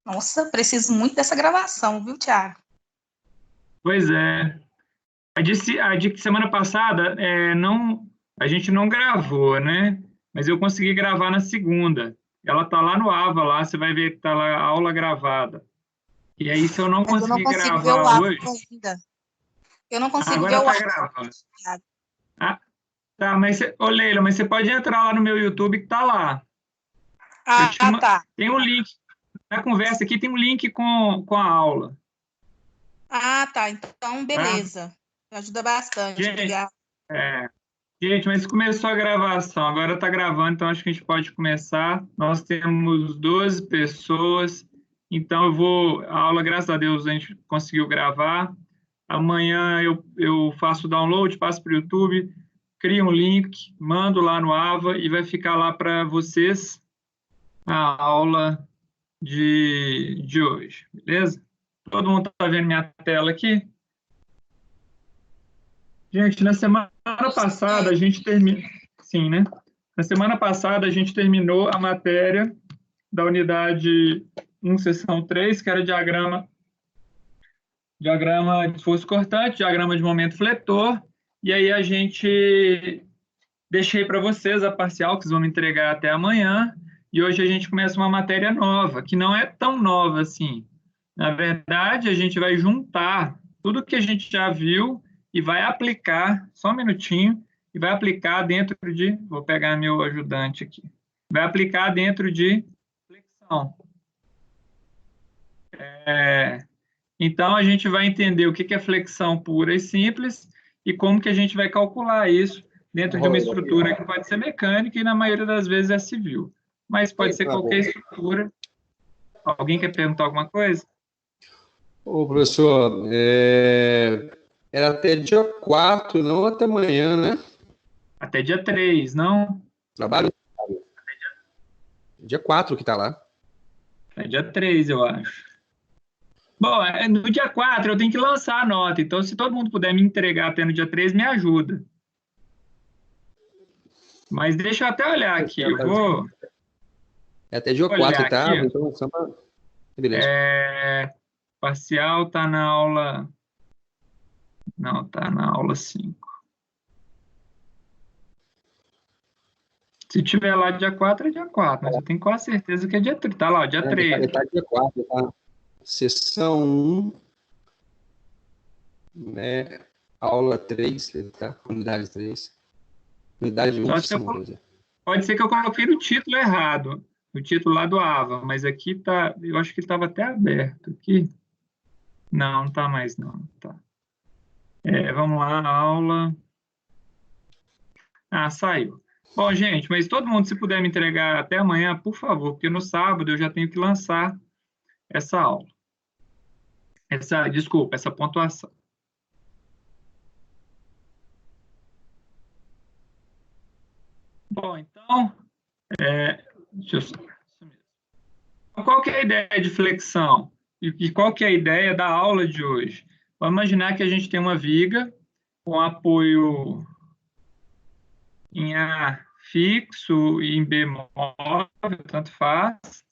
Nossa, preciso muito dessa gravação, viu, Thiago? Pois é. A de semana passada, a gente não gravou, né? Mas eu consegui gravar na segunda. Ela tá lá no AVA, lá, você vai ver que tá lá a aula gravada. E aí, se eu não Mas eu não conseguir consigo ver o gravar áudio hoje, ainda. Eu não consigo ver agora o tá áudio, gravando. Thiago. Ah, tá, ô Leila, mas você pode entrar lá no meu YouTube que tá lá. Tá. Tem um link, na conversa aqui tem um link com a aula, Tá. Então, tá? beleza. Ajuda bastante. Gente, Obrigada. é, Gente, mas começou a gravação, agora está gravando, então acho que a gente pode começar. Nós temos 12 pessoas, então a aula, graças a Deus, a gente conseguiu gravar. Amanhã eu faço o download, passo para o YouTube, crio um link, mando lá no AVA e vai ficar lá para vocês a aula de hoje, beleza? Todo mundo está vendo minha tela aqui? Gente, na semana passada a gente terminou. Sim, né? Na semana passada a gente terminou a matéria da unidade 1, seção 3, que era diagrama de esforço cortante, diagrama de momento fletor, e aí a gente deixei para vocês a parcial, que vocês vão me entregar até amanhã, e hoje a gente começa uma matéria nova, que não é tão nova assim. Na verdade, a gente vai juntar tudo que a gente já viu e vai aplicar, só um minutinho, e vai aplicar dentro de, vou pegar meu ajudante aqui, vai aplicar dentro de flexão. Então, a gente vai entender o que é flexão pura e simples e como que a gente vai calcular isso dentro de uma estrutura que pode ser mecânica e, na maioria das vezes, é civil. Mas pode ser qualquer estrutura. Alguém quer perguntar alguma coisa? Ô, professor, era até dia 4, não até amanhã, né? Até dia 3, não? Trabalho? Dia 4 que tá lá. É dia 3, eu acho. Bom, no dia 4 eu tenho que lançar a nota, então se todo mundo puder me entregar até no dia 3, me ajuda. Mas deixa eu até olhar aqui, eu vou... É até dia 4, tá? Então, beleza. Parcial tá na aula... Não, tá na aula 5. Se tiver lá dia 4, é dia 4, mas eu tenho quase certeza que é dia 3. Tá lá, dia 3. Tá dia 4, tá? Sessão 1, né? Aula 3, tá? Unidade 3. Unidade 1, pode ser que eu coloquei no título errado, no título lá do AVA, mas aqui tá, eu acho que ele estava até aberto aqui. Não tá mais não, tá. Vamos lá, aula. Saiu. Bom, gente, mas todo mundo, se puder me entregar até amanhã, por favor, porque no sábado eu já tenho que lançar essa aula. Desculpa, essa pontuação. Bom, então, deixa eu... Qual que é a ideia de flexão? E qual que é a ideia da aula de hoje? Vamos imaginar que a gente tem uma viga com apoio em A fixo e em B móvel, tanto faz.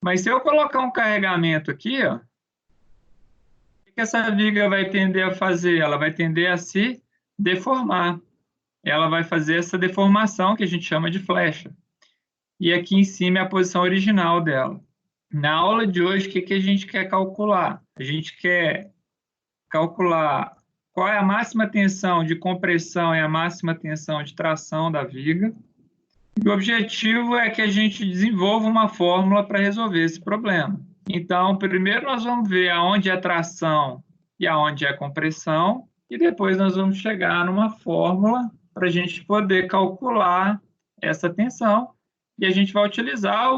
Mas se eu colocar um carregamento aqui, ó, o que essa viga vai tender a fazer? Ela vai tender a se deformar. Ela vai fazer essa deformação que a gente chama de flecha. E aqui em cima é a posição original dela. Na aula de hoje, o que a gente quer calcular? A gente quer calcular qual é a máxima tensão de compressão e a máxima tensão de tração da viga. E o objetivo é que a gente desenvolva uma fórmula para resolver esse problema. Então, primeiro nós vamos ver aonde é tração e aonde é compressão, e depois nós vamos chegar numa fórmula para a gente poder calcular essa tensão, e a gente vai utilizar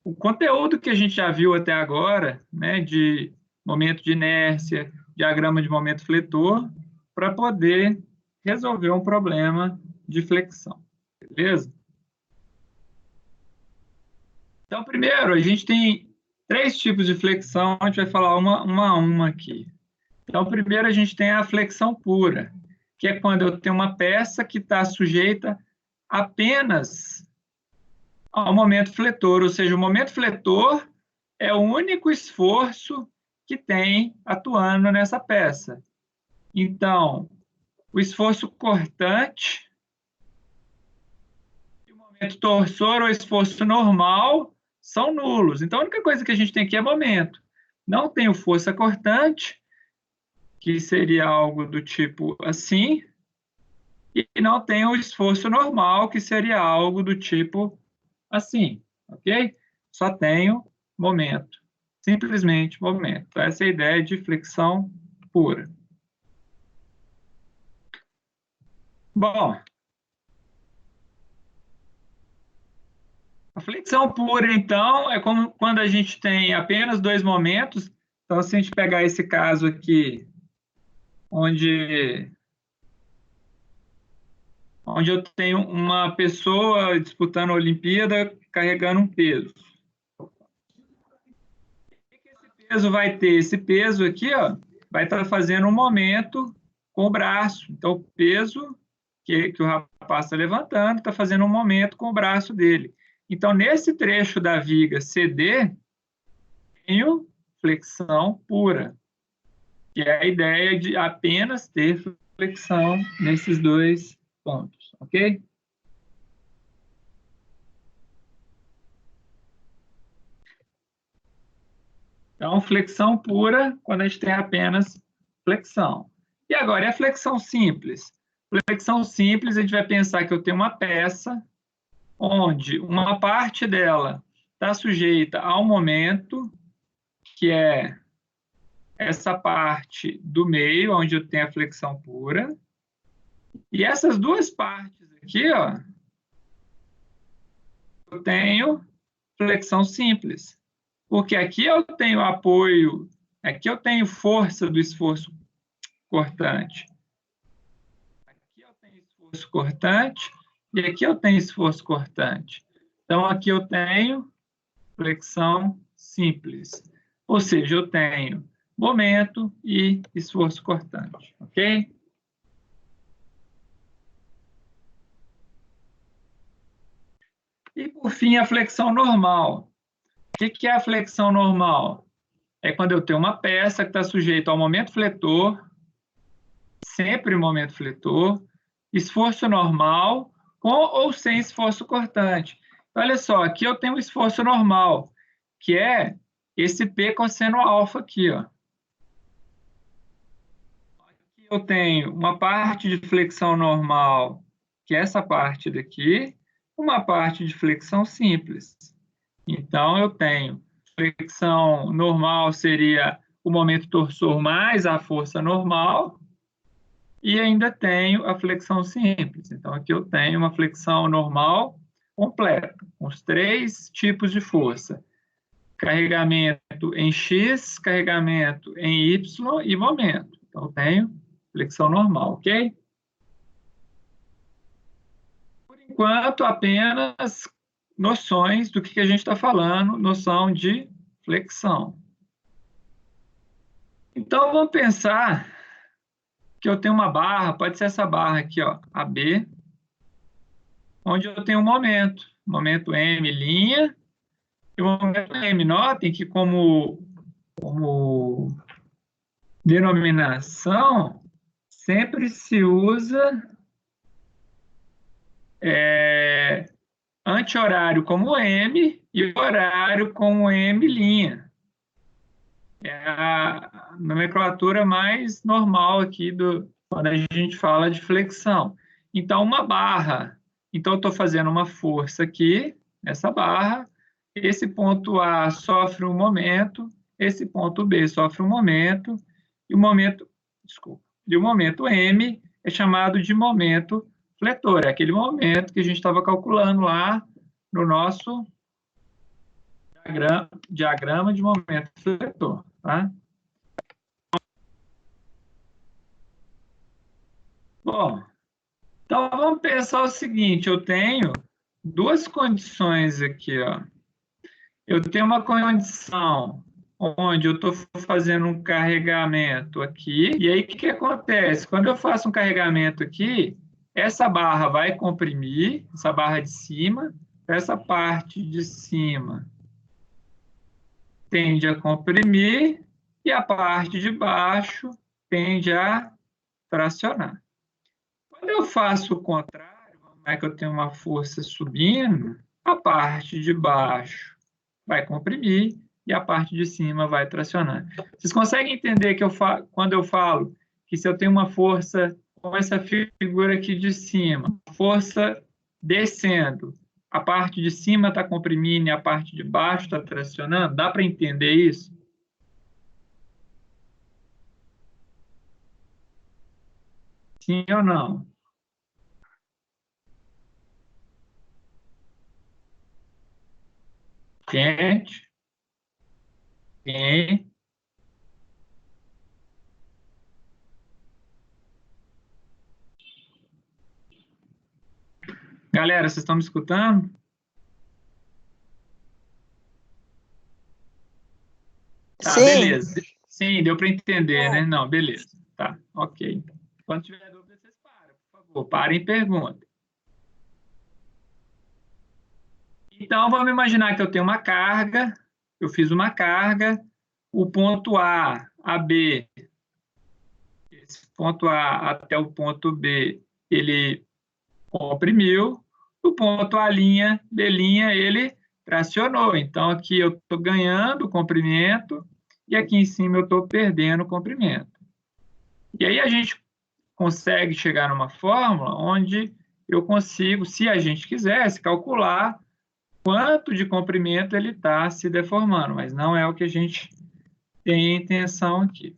o conteúdo que a gente já viu até agora, né, de momento de inércia, diagrama de momento fletor, para poder resolver um problema de flexão. Beleza? Então, primeiro, a gente tem 3 tipos de flexão, a gente vai falar uma a uma aqui. Então, primeiro, a gente tem a flexão pura, que é quando eu tenho uma peça que está sujeita apenas ao momento fletor, ou seja, o momento fletor é o único esforço que tem atuando nessa peça. Então, o esforço cortante, e o momento torsor ou esforço normal são nulos. Então, a única coisa que a gente tem aqui é momento. Não tenho força cortante, que seria algo do tipo assim, e não tenho o esforço normal, que seria algo do tipo assim, ok? Só tenho momento, simplesmente momento. Essa é a ideia de flexão pura. Bom, a flexão pura, então, é como quando a gente tem apenas dois momentos. Então, se a gente pegar esse caso aqui, onde eu tenho uma pessoa disputando a Olimpíada carregando um peso. O que esse peso vai ter? Esse peso aqui, ó, vai estar fazendo um momento com o braço. Então, o peso que o rapaz está levantando está fazendo um momento com o braço dele. Então, nesse trecho da viga CD, tenho flexão pura, que é a ideia de apenas ter flexão nesses dois pontos, ok? Então, flexão pura quando a gente tem apenas flexão. E agora, é a flexão simples? Flexão simples, a gente vai pensar que eu tenho uma peça onde uma parte dela está sujeita ao momento, que é essa parte do meio, onde eu tenho a flexão pura. E essas duas partes aqui, ó, eu tenho flexão simples. Porque aqui eu tenho apoio, aqui eu tenho força do esforço cortante. Aqui eu tenho esforço cortante e aqui eu tenho esforço cortante. Então, aqui eu tenho flexão simples. Ou seja, eu tenho momento e esforço cortante, ok? E, por fim, a flexão normal. O que é a flexão normal? É quando eu tenho uma peça que está sujeita ao momento fletor, sempre momento fletor, esforço normal, com ou sem esforço cortante. Olha só, aqui eu tenho um esforço normal, que é esse P cosseno alfa aqui, ó. Aqui eu tenho uma parte de flexão normal, que é essa parte daqui, uma parte de flexão simples. Então, eu tenho flexão normal seria o momento torsor mais a força normal, e ainda tenho a flexão simples. Então, aqui eu tenho uma flexão normal completa, com os três tipos de força. Carregamento em X, carregamento em Y e momento. Então, eu tenho flexão normal, ok? Por enquanto, apenas noções do que a gente está falando, noção de flexão. Então, vamos pensar que eu tenho uma barra, pode ser essa barra aqui, ó, AB, onde eu tenho um momento M', e o momento M. Notem que como denominação, sempre se usa anti-horário como M e horário como M'. É a nomenclatura mais normal aqui quando a gente fala de flexão. Então, uma barra. Então, eu estou fazendo uma força aqui, essa barra. Esse ponto A sofre um momento, esse ponto B sofre um momento, e o momento M é chamado de momento fletor. É aquele momento que a gente estava calculando lá no nosso diagrama de momento fletor. Tá? Bom, então vamos pensar o seguinte, eu tenho duas condições aqui, ó. Eu tenho uma condição onde eu estou fazendo um carregamento aqui, e aí o que acontece? Quando eu faço um carregamento aqui, essa barra vai comprimir, essa barra de cima, essa parte de cima tende a comprimir e a parte de baixo tende a tracionar. Quando eu faço o contrário, como é que eu tenho uma força subindo, a parte de baixo vai comprimir e a parte de cima vai tracionar. Vocês conseguem entender que quando eu falo que se eu tenho uma força com essa figura aqui de cima, força descendo, a parte de cima está comprimindo e a parte de baixo está tracionando? Dá para entender isso? Sim ou não? Gente? Quem? Galera, vocês estão me escutando? Tá, Sim. beleza. Sim, deu para entender, né? Não, beleza. Tá, ok. Quando tiver dúvida, vocês param, por favor. Parem e perguntem. Então, vamos imaginar que eu tenho uma carga, eu fiz uma carga, o ponto A, a B, esse ponto A até o ponto B, ele comprimiu, o ponto A', B', ele tracionou. Então, aqui eu estou ganhando comprimento e aqui em cima eu estou perdendo comprimento. E aí a gente consegue chegar numa fórmula onde eu consigo, se a gente quisesse, calcular quanto de comprimento ele está se deformando, mas não é o que a gente tem intenção aqui.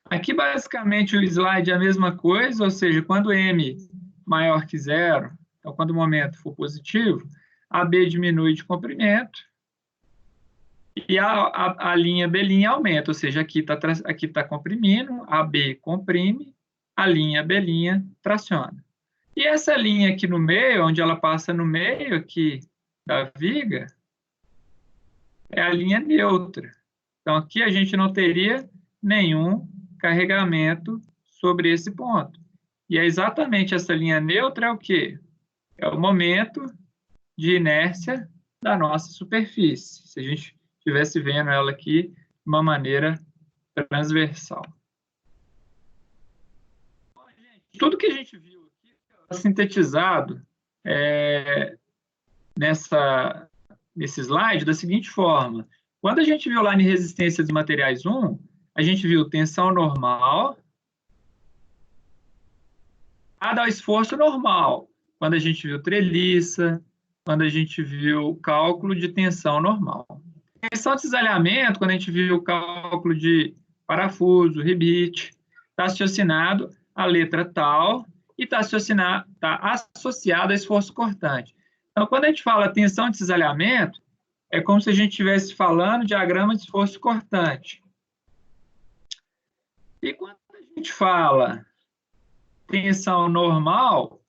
Aqui, basicamente, o slide é a mesma coisa, ou seja, quando M maior que zero, então quando o momento for positivo, a B diminui de comprimento e a linha B' aumenta, ou seja, aqui tá comprimindo, a B comprime, a linha B' traciona. E essa linha aqui no meio, onde ela passa no meio aqui da viga, é a linha neutra. Então, aqui a gente não teria nenhum carregamento sobre esse ponto. E é exatamente essa linha neutra é o quê? É o momento de inércia da nossa superfície. Se a gente estivesse vendo ela aqui de uma maneira transversal. Bom, gente, tudo que a gente viu aqui está sintetizado nesse slide da seguinte forma. Quando a gente viu lá em resistência de materiais 1, a gente viu tensão normal dada ao esforço normal. Quando a gente viu treliça, quando a gente viu cálculo de tensão normal. Tensão de cisalhamento, quando a gente viu o cálculo de parafuso, rebite, está associado à letra tal e está associado a esforço cortante. Então, quando a gente fala tensão de cisalhamento, é como se a gente estivesse falando diagrama de esforço cortante. E quando a gente fala tensão normal,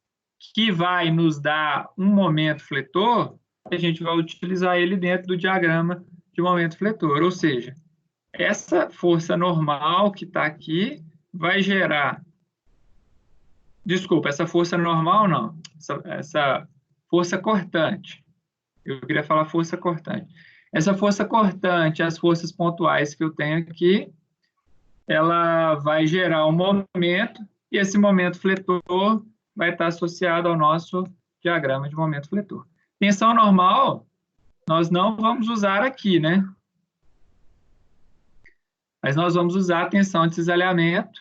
que vai nos dar um momento fletor, a gente vai utilizar ele dentro do diagrama de momento fletor. Ou seja, essa força normal que está aqui vai gerar... Desculpa, essa força normal não. Essa força cortante. Eu queria falar força cortante. Essa força cortante, as forças pontuais que eu tenho aqui, ela vai gerar um momento, e esse momento fletor vai estar associado ao nosso diagrama de momento fletor. Tensão normal, nós não vamos usar aqui, né? Mas nós vamos usar a tensão de cisalhamento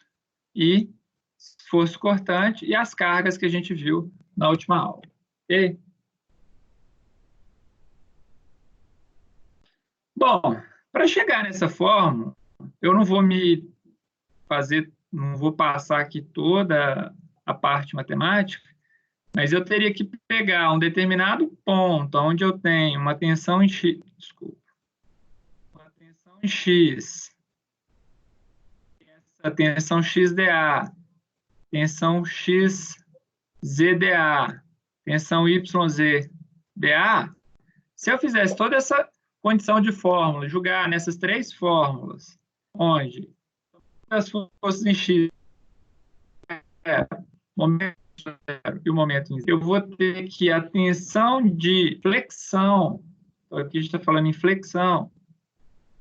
e esforço cortante e as cargas que a gente viu na última aula. Ok? Bom, para chegar nessa fórmula, eu não vou passar aqui toda a parte matemática, mas eu teria que pegar um determinado ponto onde eu tenho uma tensão em X, uma tensão em X, essa tensão XDA, tensão XZDA, tensão YZDA. Se eu fizesse toda essa condição de fórmula, jogar nessas três fórmulas, onde as forças em X momento zero e o momento em zero, eu vou ter que a tensão de flexão Então, aqui a gente está falando em flexão,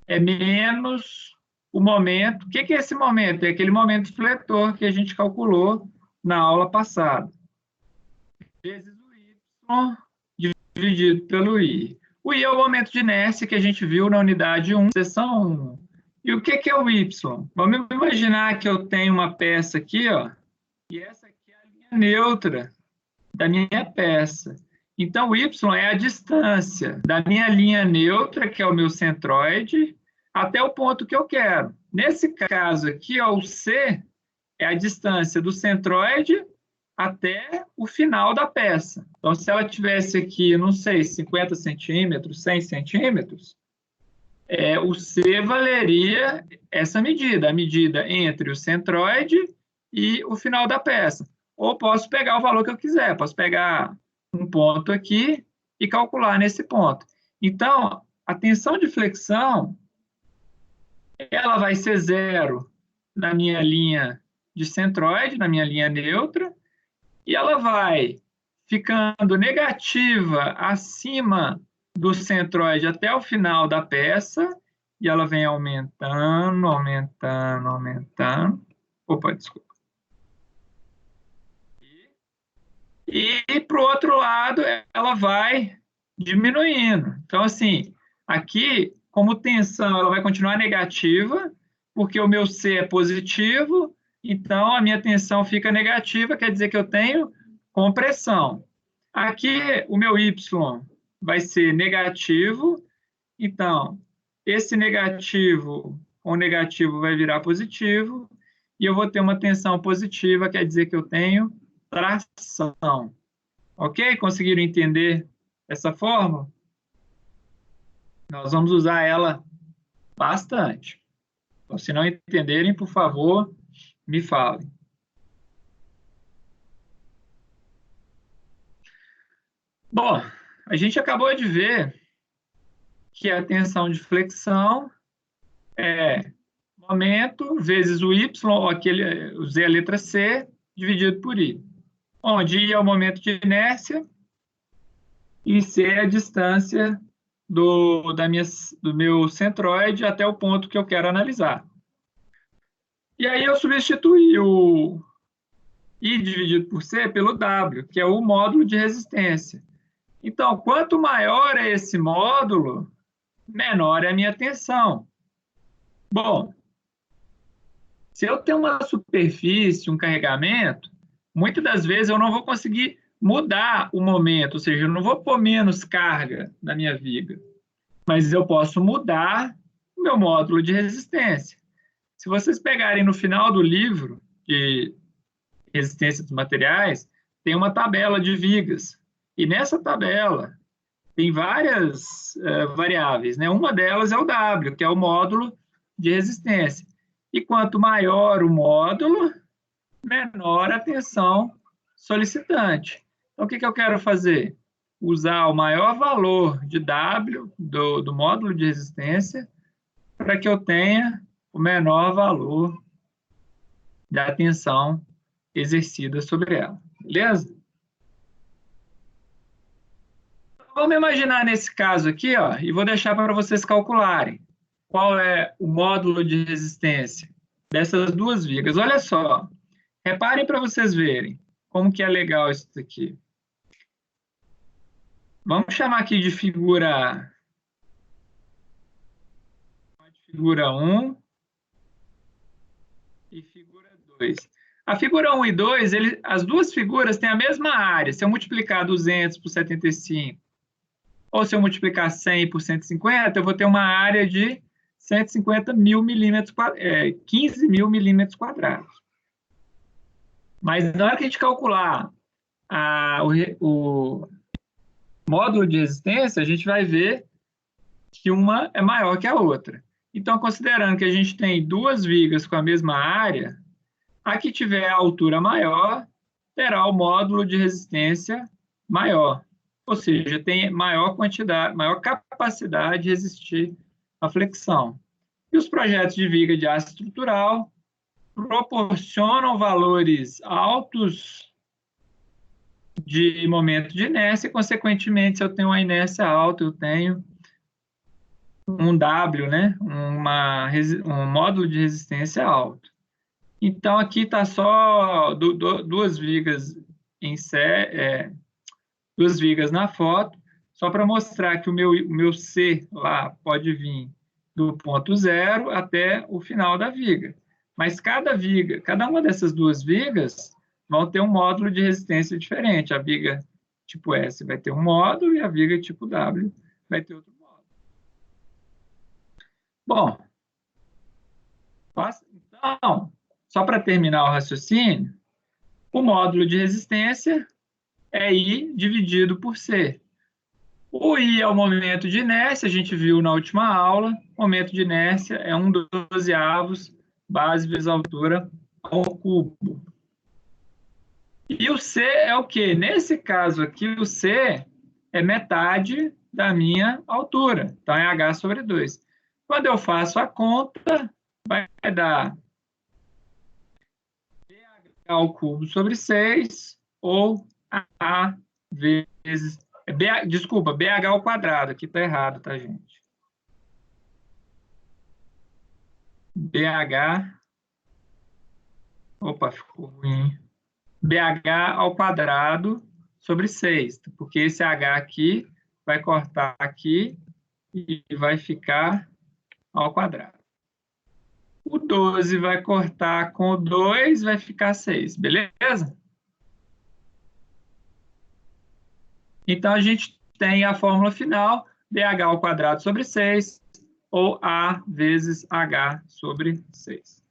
é menos o momento. O que é esse momento? É aquele momento fletor que a gente calculou na aula passada. Vezes o y dividido pelo i. O i é o momento de inércia que a gente viu na unidade 1, seção 1. E o que é o y? Vamos imaginar que eu tenho uma peça aqui, ó, e essa aqui é a linha neutra da minha peça. Então, o y é a distância da minha linha neutra, que é o meu centroide, até o ponto que eu quero. Nesse caso aqui, ó, o c é a distância do centroide até o final da peça. Então, se ela tivesse aqui, não sei, 50 centímetros, 100 centímetros, o C valeria essa medida, a medida entre o centroide e o final da peça. Ou posso pegar o valor que eu quiser, posso pegar um ponto aqui e calcular nesse ponto. Então, a tensão de flexão, ela vai ser zero na minha linha de centroide, na minha linha neutra, e ela vai ficando negativa acima do centroide até o final da peça, e ela vem aumentando, aumentando, aumentando. Opa, desculpa. E para o outro lado, ela vai diminuindo. Então, assim, aqui, como tensão, ela vai continuar negativa, porque o meu C é positivo, então a minha tensão fica negativa, quer dizer que eu tenho compressão. Aqui, o meu Y vai ser negativo, então, esse negativo com negativo vai virar positivo, e eu vou ter uma tensão positiva, quer dizer que eu tenho tração. Ok? Conseguiram entender essa fórmula? Nós vamos usar ela bastante. Então, se não entenderem, por favor, me falem. Bom, a gente acabou de ver que a tensão de flexão é momento vezes o y, o z é a letra C, dividido por i. Onde i é o momento de inércia e c é a distância do meu centroide até o ponto que eu quero analisar. E aí eu substituí o I dividido por C pelo W, que é o módulo de resistência. Então, quanto maior é esse módulo, menor é a minha tensão. Bom, se eu tenho uma superfície, um carregamento, muitas das vezes eu não vou conseguir mudar o momento, ou seja, eu não vou pôr menos carga na minha viga, mas eu posso mudar o meu módulo de resistência. Se vocês pegarem no final do livro de resistência dos materiais, tem uma tabela de vigas. E nessa tabela tem várias variáveis, né? Uma delas é o W, que é o módulo de resistência. E quanto maior o módulo, menor a tensão solicitante. Então, o que eu quero fazer? Usar o maior valor de W do módulo de resistência para que eu tenha o menor valor da tensão exercida sobre ela. Beleza? Vamos imaginar nesse caso aqui, ó, e vou deixar para vocês calcularem qual é o módulo de resistência dessas duas vigas. Olha só, reparem para vocês verem como que é legal isso aqui. Vamos chamar aqui de figura 1 e figura 2. A figura 1 e 2, as duas figuras têm a mesma área. Se eu multiplicar 200 por 75, ou se eu multiplicar 100 por 150, eu vou ter uma área de 150 mil milímetros, 15 mil milímetros quadrados. Mas na hora que a gente calcular o módulo de resistência, a gente vai ver que uma é maior que a outra. Então, considerando que a gente tem duas vigas com a mesma área, a que tiver a altura maior terá o módulo de resistência maior. Ou seja, tem maior quantidade, maior capacidade de resistir à flexão. E os projetos de viga de aço estrutural proporcionam valores altos de momento de inércia, e, consequentemente, se eu tenho uma inércia alta, eu tenho um W, né? Um módulo de resistência alto. Então, aqui está só duas vigas duas vigas na foto, só para mostrar que o meu C lá pode vir do ponto 0 até o final da viga. Mas cada uma dessas duas vigas vão ter um módulo de resistência diferente. A viga tipo S vai ter um módulo e a viga tipo W vai ter outro módulo. Bom, então, só para terminar o raciocínio, o módulo de resistência é I dividido por C. O I é o momento de inércia, a gente viu na última aula. O momento de inércia é 1/12 base vezes altura ao cubo. E o C é o quê? Nesse caso aqui, o C é metade da minha altura. Então, é H/2. Quando eu faço a conta, vai dar BH ao cubo sobre 6 ou A vezes... Desculpa, BH ao quadrado. Aqui está errado, tá, gente? BH... Opa, ficou ruim. BH ao quadrado sobre 6, porque esse H aqui vai cortar aqui e vai ficar ao quadrado. O 12 vai cortar com o 2, vai ficar 6, beleza? Então, a gente tem a fórmula final, BH ao quadrado sobre 6, ou A vezes H sobre 6.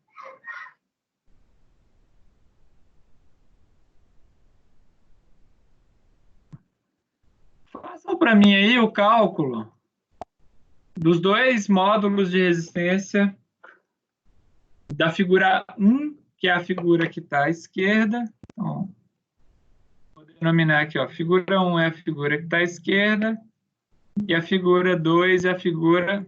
Façam para mim aí o cálculo dos dois módulos de resistência da figura 1, que é a figura que está à esquerda. Então, vou denominar aqui, ó, figura 1 é a figura que está à esquerda, e a figura 2 é a figura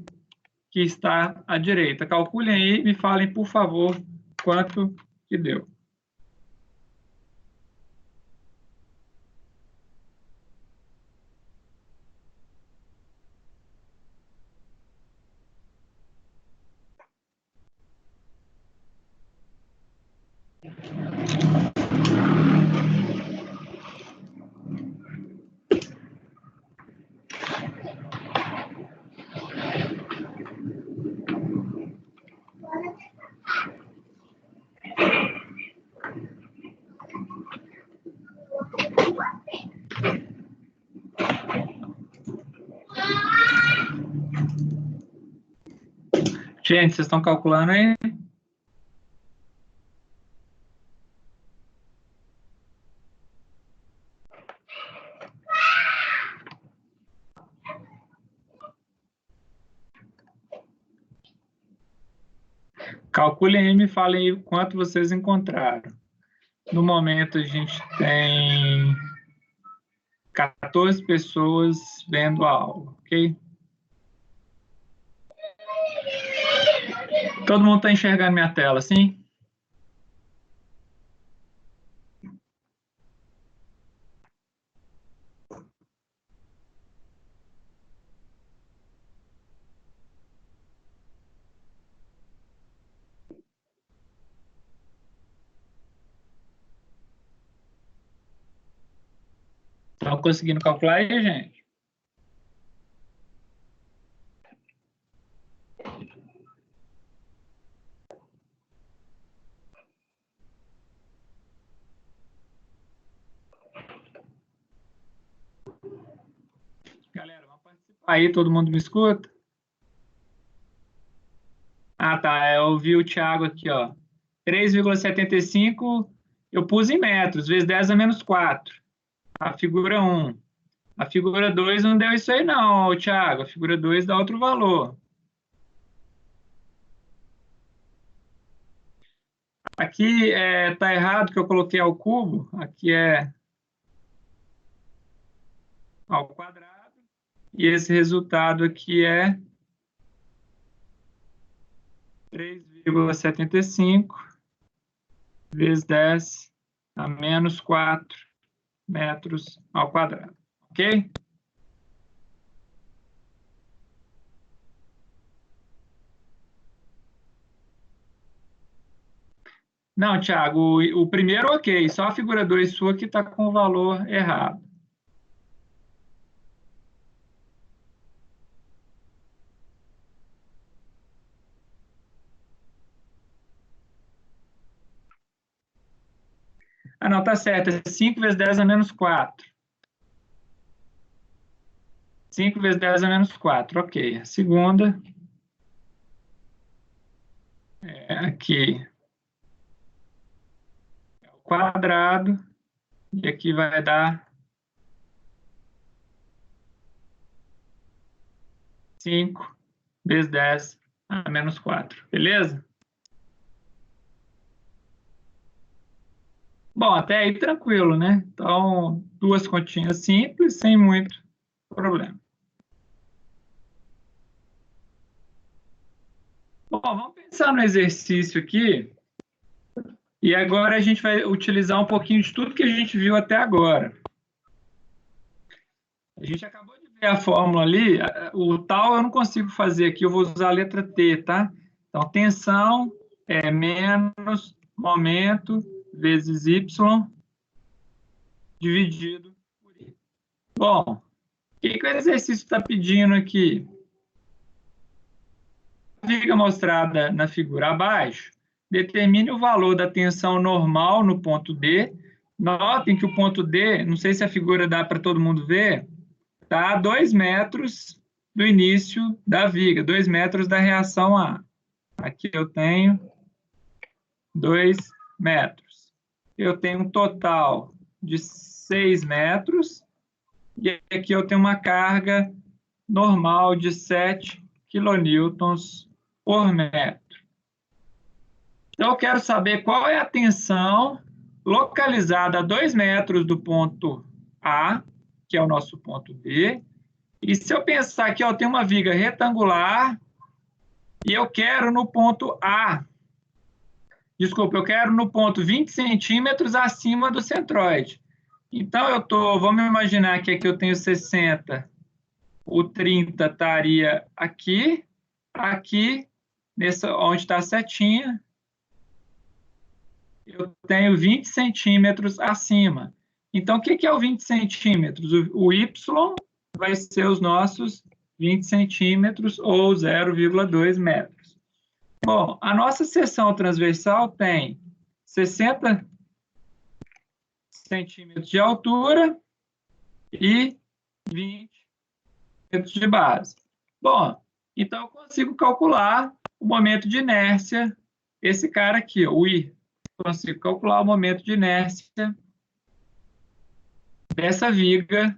que está à direita. Calculem aí e me falem, por favor, quanto que deu. Gente, vocês estão calculando aí? Calculem aí e me falem aí quanto vocês encontraram. No momento, a gente tem 14 pessoas vendo a aula, ok? Todo mundo está enxergando minha tela, sim? Estão conseguindo calcular aí, gente? Galera, vamos participar aí, todo mundo me escuta? Ah, tá, eu ouvi o Thiago aqui, ó. 3,75 eu pus em metros, vezes 10 a menos 4. A figura 1. A figura 2 não deu isso aí não, Thiago. A figura 2 dá outro valor. Aqui tá errado que eu coloquei ao cubo. Aqui é ao quadrado. E esse resultado aqui é 3,75 vezes 10 a menos 4 metros ao quadrado. Ok? Não, Thiago, o primeiro ok, só a figura 2 sua que está com o valor errado. Ah, não, tá certo. É 5 vezes 10 a menos 4. 5 vezes 10 a menos 4, ok. A segunda é aqui. É o quadrado. E aqui vai dar 5 vezes 10 a menos 4. Beleza? Bom, até aí tranquilo, né? Então, duas continhas simples, sem muito problema. Bom, vamos pensar no exercício aqui. E agora a gente vai utilizar um pouquinho de tudo que a gente viu até agora. A gente acabou de ver a fórmula ali, o tal eu não consigo fazer aqui, eu vou usar a letra T, tá? Então, tensão é menos momento vezes Y dividido por I. Bom, o que o exercício está pedindo aqui? A viga mostrada na figura abaixo, determine o valor da tensão normal no ponto D. Notem que o ponto D, não sei se a figura dá para todo mundo ver, está a 2 metros do início da viga, 2 metros da reação A. Aqui eu tenho 2 metros. Eu tenho um total de 6 metros, e aqui eu tenho uma carga normal de 7 quilonewtons por metro. Então, eu quero saber qual é a tensão localizada a 2 metros do ponto A, que é o nosso ponto B. E se eu pensar que eu tenho uma viga retangular e eu quero no ponto A, desculpa, eu quero no ponto 20 centímetros acima do centroide. Então, vamos imaginar que aqui eu tenho 60, o 30 estaria aqui, onde está a setinha, eu tenho 20 centímetros acima. Então, o que é o 20 centímetros? O Y vai ser os nossos 20 centímetros ou 0,2 metros. Bom, a nossa seção transversal tem 60 centímetros de altura e 20 centímetros de base. Bom, então eu consigo calcular o momento de inércia, esse cara aqui, o I. Consigo calcular o momento de inércia dessa viga,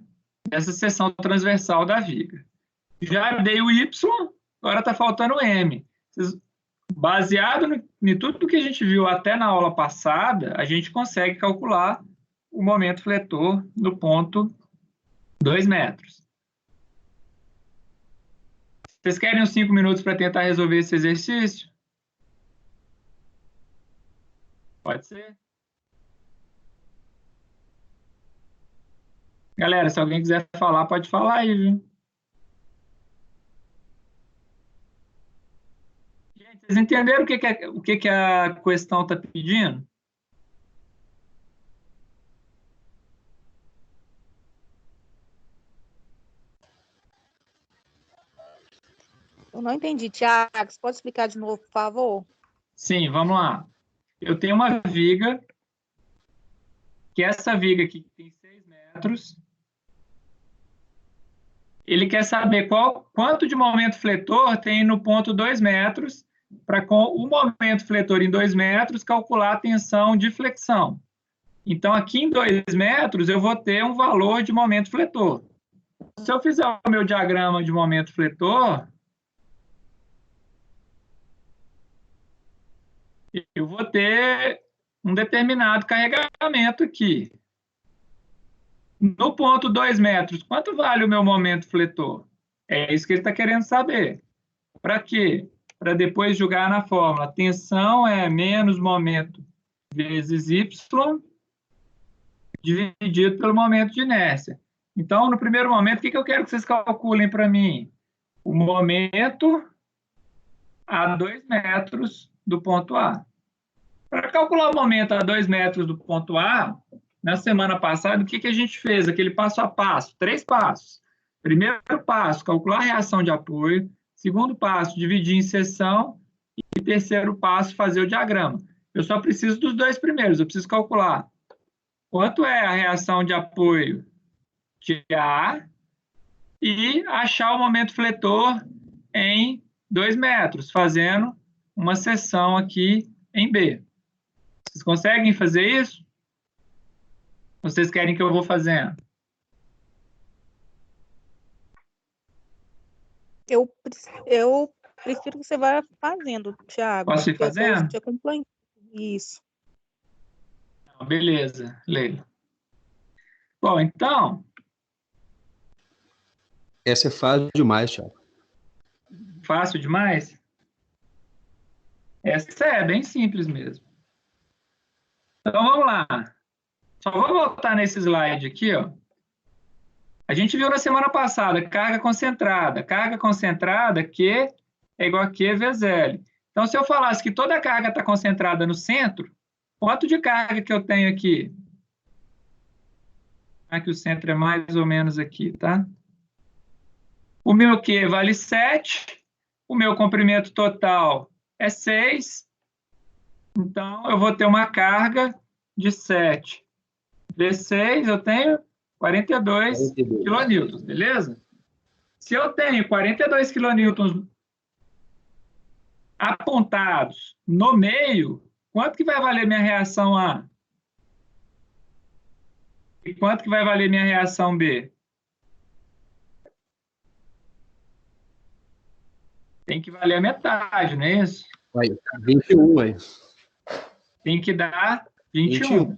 dessa seção transversal da viga. Já dei o Y, agora está faltando o M. Baseado em tudo que a gente viu até na aula passada, a gente consegue calcular o momento fletor no ponto 2 metros. Vocês querem uns 5 minutos para tentar resolver esse exercício? Pode ser? Galera, se alguém quiser falar, pode falar aí, viu? Gente, vocês entenderam o que a questão está pedindo? Eu não entendi, Tiago. Você pode explicar de novo, por favor? Sim, vamos lá. Eu tenho uma viga, que essa viga aqui tem 6 metros. Ele quer saber quanto de momento fletor tem no ponto 2 metros, para com o momento fletor em 2 metros, calcular a tensão de flexão. Então, aqui em 2 metros, eu vou ter um valor de momento fletor. Se eu fizer o meu diagrama de momento fletor, eu vou ter um determinado carregamento aqui. No ponto 2 metros, quanto vale o meu momento fletor? É isso que ele está querendo saber. Para quê? Para depois jogar na fórmula. Tensão é menos momento vezes Y dividido pelo momento de inércia. Então, no primeiro momento, o que eu quero que vocês calculem para mim? O momento a 2 metros do ponto A. Para calcular o momento a 2 metros do ponto A, na semana passada, o que a gente fez? Aquele passo a passo, 3 passos. Primeiro passo, calcular a reação de apoio. Segundo passo, dividir em seção. E terceiro passo, fazer o diagrama. Eu só preciso dos 2 primeiros, eu preciso calcular quanto é a reação de apoio de A e achar o momento fletor em 2 metros, fazendo uma seção aqui em B. Vocês conseguem fazer isso? Vocês querem que eu vou fazendo? Eu prefiro que você vá fazendo, Thiago. Posso ir porque eu tô fazendo? te acompanhando. Isso. Beleza, Leila. Bom, então, Essa é fácil demais, Thiago. fácil demais? Essa é bem simples mesmo. Então, vamos lá. Só vou voltar nesse slide aqui, ó. A gente viu na semana passada, carga concentrada. Carga concentrada, Q é igual a Q vezes L. Então, se eu falasse que toda a carga está concentrada no centro, quanto de carga que eu tenho aqui? Aqui o centro é mais ou menos aqui, tá? O meu Q vale 7, o meu comprimento total é 6, então eu vou ter uma carga de 7 vezes 6, eu tenho 42 quilonewtons, beleza? Se eu tenho 42 quilonewtons apontados no meio, quanto que vai valer minha reação A? E quanto que vai valer minha reação B? Tem que valer a metade, não é isso? Vai, 21, aí. Tem que dar 21.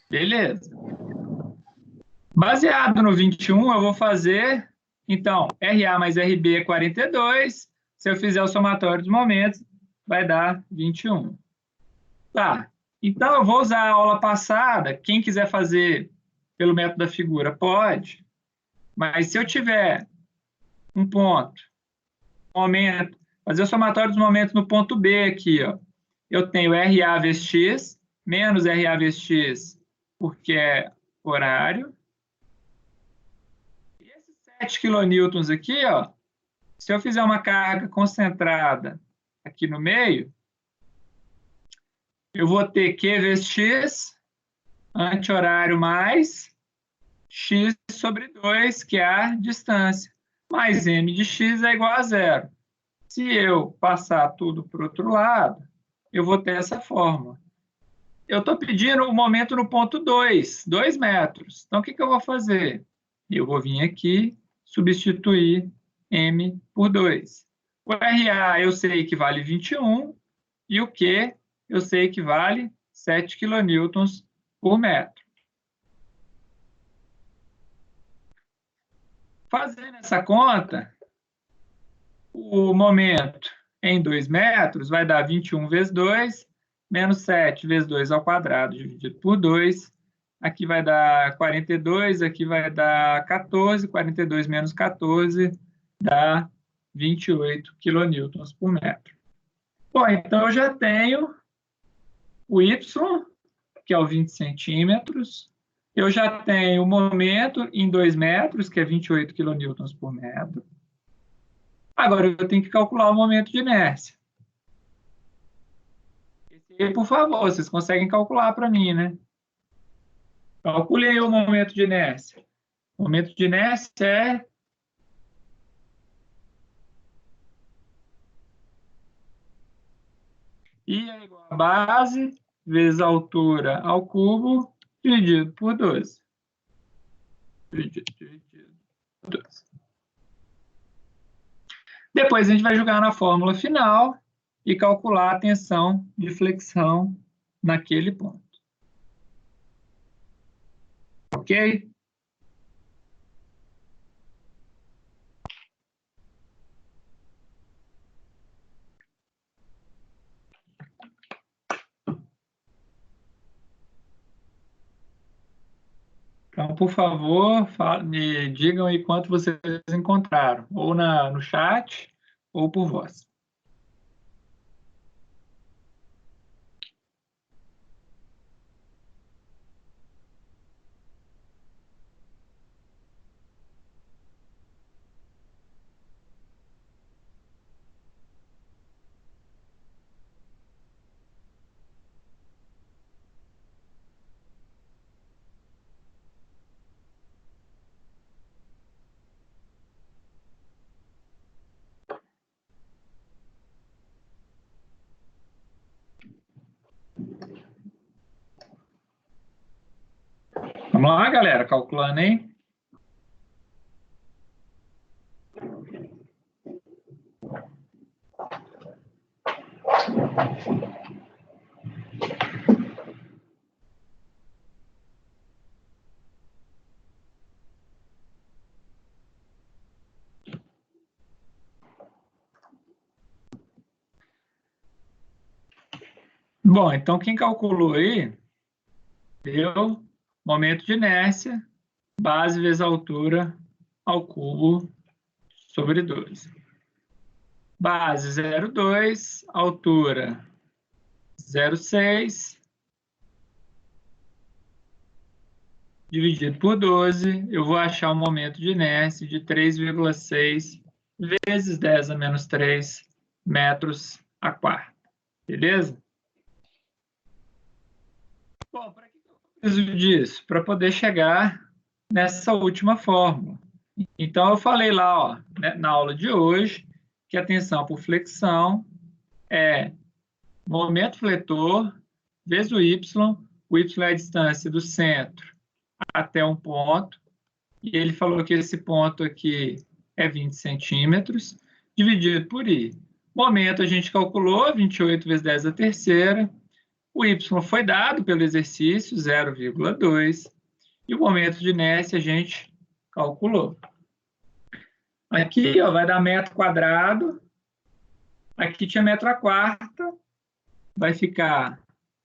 Beleza. Baseado no 21, eu vou fazer, então, RA mais RB é 42. Se eu fizer o somatório dos momentos, vai dar 21. Tá. Então, eu vou usar a aula passada. Quem quiser fazer pelo método da figura, pode. Mas se eu tiver um ponto, momento, fazer o somatório dos momentos no ponto B aqui, ó. Eu tenho RA vezes X, menos RA vezes X, porque é horário. E esses 7 quilonewtons aqui, ó, se eu fizer uma carga concentrada aqui no meio, eu vou ter Q vezes X, anti-horário mais X sobre 2, que é a distância, mais M de X é igual a 0. Se eu passar tudo para o outro lado, eu vou ter essa fórmula. Eu estou pedindo o momento no ponto 2, 2 metros. Então, o que eu vou fazer? Eu vou vir aqui, substituir M por 2. O RA eu sei que vale 21 e o Q eu sei que vale 7 quilonewtons por metro. Fazendo essa conta, o momento em 2 metros vai dar 21 vezes 2, menos 7 vezes 2 ao quadrado, dividido por 2. Aqui vai dar 42, aqui vai dar 14, 42 menos 14 dá 28 quilonewtons por metro. Bom, então eu já tenho o Y, que é o 20 centímetros. Eu já tenho o momento em 2 metros, que é 28 quilonewtons por metro. Agora eu tenho que calcular o momento de inércia. E, por favor, vocês conseguem calcular para mim, né? Calcule aí o momento de inércia. O momento de inércia é I é igual a base vezes a altura ao cubo dividido por 12. Dividido por 12. Depois a gente vai jogar na fórmula final e calcular a tensão de flexão naquele ponto. Ok? Então, por favor, me digam aí quanto vocês encontraram, ou no chat, ou por voz. Vamos lá, galera, calculando, hein? Bom, então quem calculou aí deu momento de inércia, base vezes altura ao cubo sobre 2. Base 0,2, altura 0,6, dividido por 12, eu vou achar o momento de inércia de 3,6 vezes 10 a menos 3 metros a quarta. Beleza? Bom, para que eu preciso disso? Para poder chegar nessa última fórmula. Então, eu falei lá, ó, né, na aula de hoje, que a tensão por flexão é momento fletor vezes o y é a distância do centro até um ponto, e ele falou que esse ponto aqui é 20 centímetros, dividido por I. Momento a gente calculou, 28 vezes 10 a terceira, o y foi dado pelo exercício, 0,2, e o momento de inércia a gente calculou. Aqui ó, vai dar metro quadrado, aqui tinha metro a quarta, vai ficar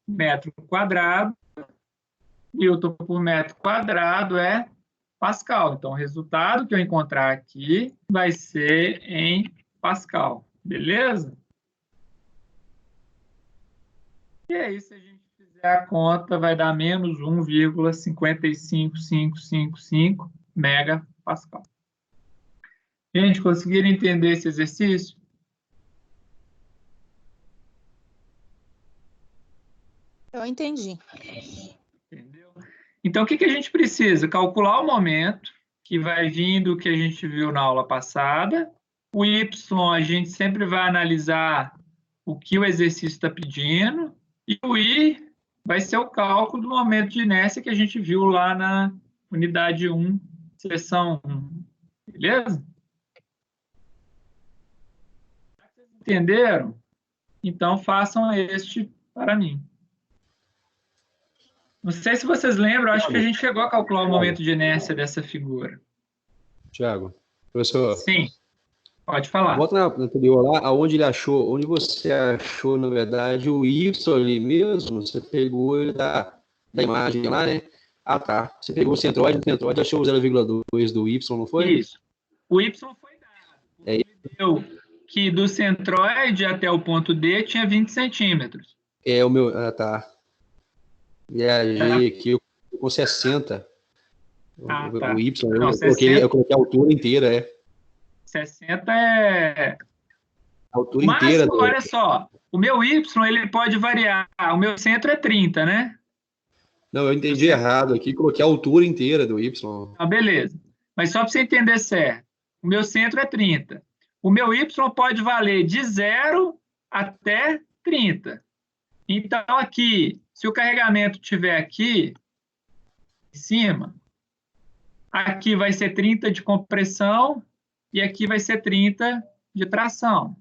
metro quadrado, Newton por metro quadrado é Pascal. Então, o resultado que eu encontrar aqui vai ser em Pascal. Beleza? E aí, se a gente fizer a conta, vai dar menos 1,55555 megapascal. Gente, conseguiram entender esse exercício? Eu entendi. Entendeu? Então, o que a gente precisa? Calcular o momento, que vai vindo o que a gente viu na aula passada. O Y, a gente sempre vai analisar o que o exercício está pedindo. E o I vai ser o cálculo do momento de inércia que a gente viu lá na unidade 1, seção 1. Beleza? Vocês entenderam? Então, façam este para mim. Não sei se vocês lembram, acho que a gente chegou a calcular o momento de inércia dessa figura. Tiago, professor. Sim, pode falar. Volta na anterior lá, aonde ele achou, onde você achou, na verdade, o Y ali mesmo, você pegou ele da imagem lá, né? Ah, tá. Você pegou o centroide, achou o 0,2 do Y, não foi? Isso. O Y foi dado. Ele deu que do centroide até o ponto D tinha 20 centímetros. É o meu... Ah, tá. Viajei aqui com 60. Ah, tá. O Y, Não, eu coloquei a altura inteira, 60 é... A altura Mas, inteira. olha só, o meu Y ele pode variar. O meu centro é 30, né? Não, eu entendi errado aqui, coloquei a altura inteira do Y. Ah, beleza. Mas só para você entender certo, o meu centro é 30. O meu Y pode valer de 0 até 30. Então, aqui, se o carregamento estiver aqui, em cima, aqui vai ser 30 de compressão e aqui vai ser 30 de tração.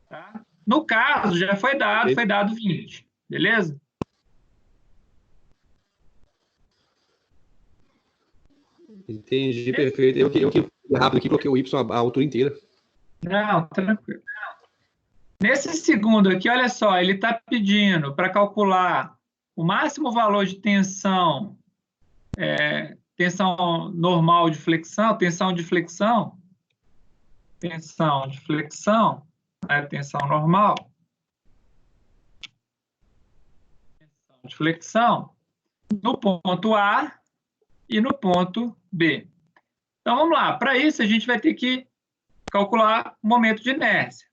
Tá? No caso, já foi dado 20. Beleza? Entendi, perfeito. Eu que rápido aqui, coloquei o Y a altura inteira. Não, tranquilo. Nesse segundo aqui, olha só, ele está pedindo para calcular o máximo valor de tensão, tensão normal de flexão, tensão de flexão normal, tensão de flexão, no ponto A e no ponto B. Então, vamos lá. Para isso, a gente vai ter que calcular o momento de inércia.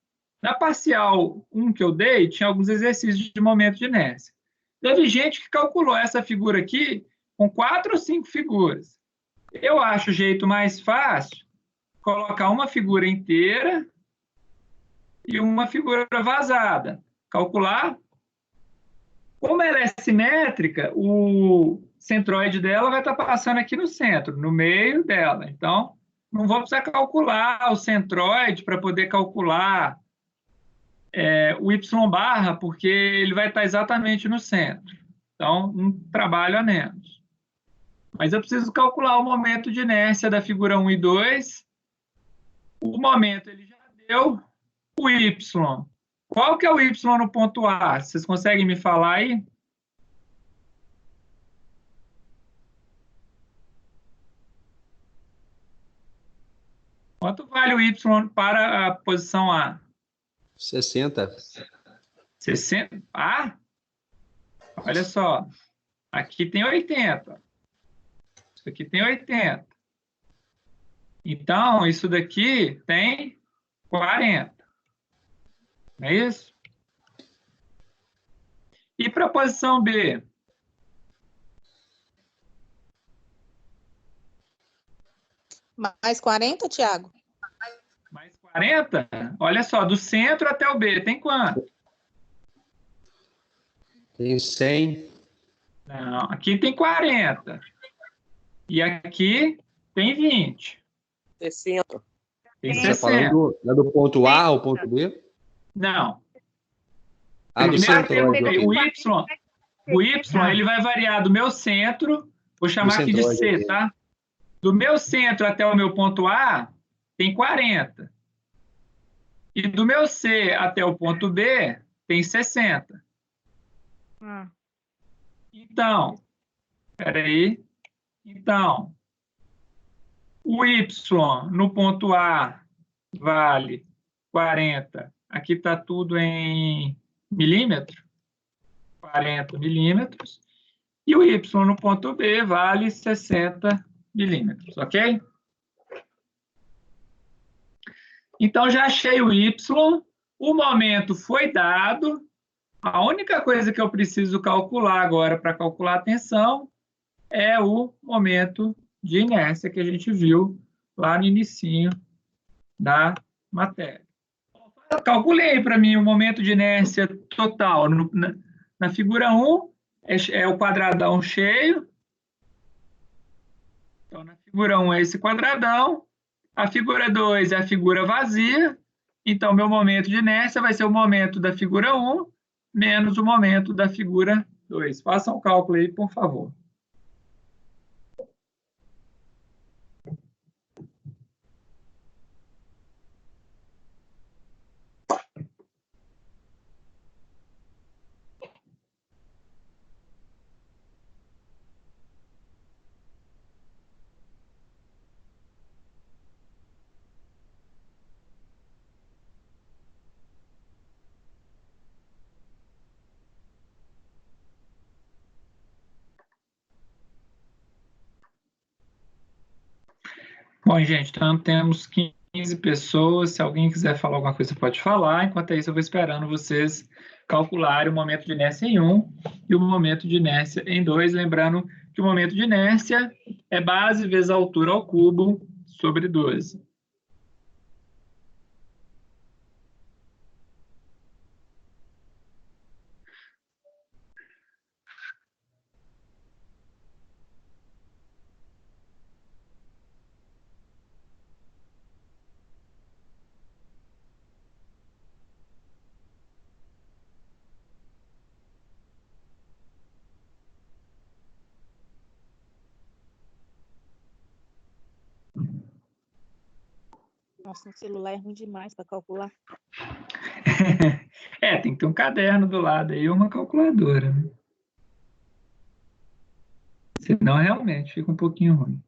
Na parcial 1 que eu dei, tinha alguns exercícios de momento de inércia. Teve gente que calculou essa figura aqui com 4 ou 5 figuras. Eu acho o jeito mais fácil colocar uma figura inteira e uma figura vazada. Calcular. Como ela é simétrica, o centroide dela vai estar passando aqui no centro, no meio dela. Então, não vou precisar calcular o centroide para poder calcular o y barra, porque ele vai estar exatamente no centro. Então, um trabalho a menos. Mas eu preciso calcular o momento de inércia da figura 1 e 2. O momento ele já deu. O y. Qual que é o y no ponto A? Vocês conseguem me falar aí? Quanto vale o y para a posição A? 60. 60? Ah, olha só. Aqui tem 80. Isso aqui tem 80. Então, isso daqui tem 40. Não é isso? E para a posição B? Mais 40, Tiago? Mais 40? Olha só, do centro até o B, tem quanto? Tem 100. Não, aqui tem 40. E aqui tem 20. 60. Tem Você está 60. falando do ponto A ao ponto B? Não. Ah, do Primeiro, centroide. Ok. o Y ele vai variar do meu centro, vou chamar aqui de centroide, C, ok. tá? Do meu centro até o meu ponto A, tem 40. E do meu C até o ponto B, tem 60. Então, peraí. Então, o Y no ponto A vale 40. Aqui está tudo em milímetro. 40 milímetros. E o Y no ponto B vale 60 milímetros, ok? Então, já achei o Y, o momento foi dado, a única coisa que eu preciso calcular agora para calcular a tensão é o momento de inércia que a gente viu lá no inicinho da matéria. Calculei para mim o momento de inércia total. Na figura 1, é o quadradão cheio. Então, na figura 1 é esse quadradão. A figura 2 é a figura vazia. Então, meu momento de inércia vai ser o momento da figura 1 menos o momento da figura 2. Façam o cálculo aí, por favor. Bom, gente, então temos 15 pessoas. Se alguém quiser falar alguma coisa, pode falar. Enquanto isso, eu vou esperando vocês calcularem o momento de inércia em 1 e o momento de inércia em 2. Lembrando que o momento de inércia é base vezes a altura ao cubo sobre 12. Nossa, o celular é ruim demais para calcular. Tem que ter um caderno do lado aí, uma calculadora, né? Senão, realmente, fica um pouquinho ruim.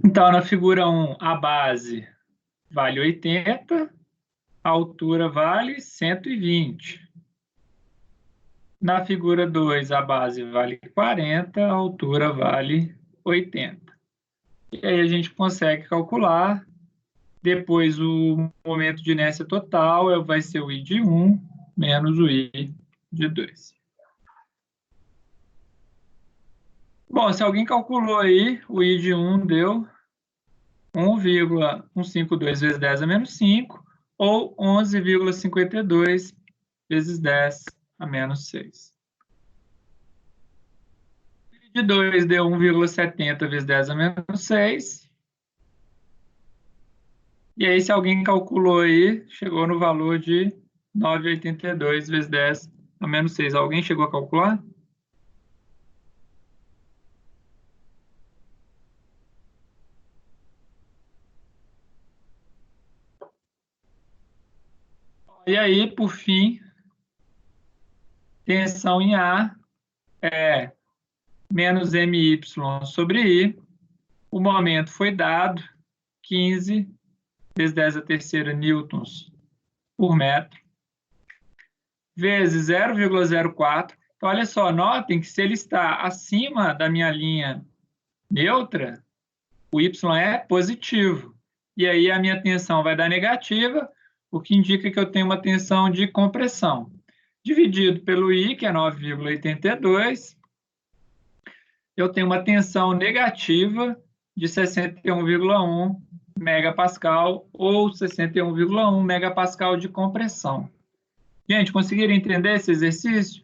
Então, na figura 1, a base vale 80, a altura vale 120. Na figura 2, a base vale 40, a altura vale 80. E aí a gente consegue calcular. Depois, o momento de inércia total vai ser o I de 1 menos o I de 2. Bom, se alguém calculou aí, o I de 1 deu 1,152 vezes 10 a menos 5, ou 11,52 vezes 10 a menos 6. O I de 2 deu 1,70 vezes 10 a menos 6. E aí, se alguém calculou aí, chegou no valor de 9,82 vezes 10 a menos 6. Alguém chegou a calcular? E aí, por fim, tensão em A é menos MY sobre I. O momento foi dado, 15 vezes 10 a terceira newtons por metro, vezes 0,04. Então, olha só, notem que se ele está acima da minha linha neutra, o Y é positivo. E aí a minha tensão vai dar negativa, o que indica que eu tenho uma tensão de compressão. Dividido pelo I, que é 9,82, eu tenho uma tensão negativa de 61,1 megapascal ou 61,1 megapascal de compressão. Gente, conseguiram entender esse exercício?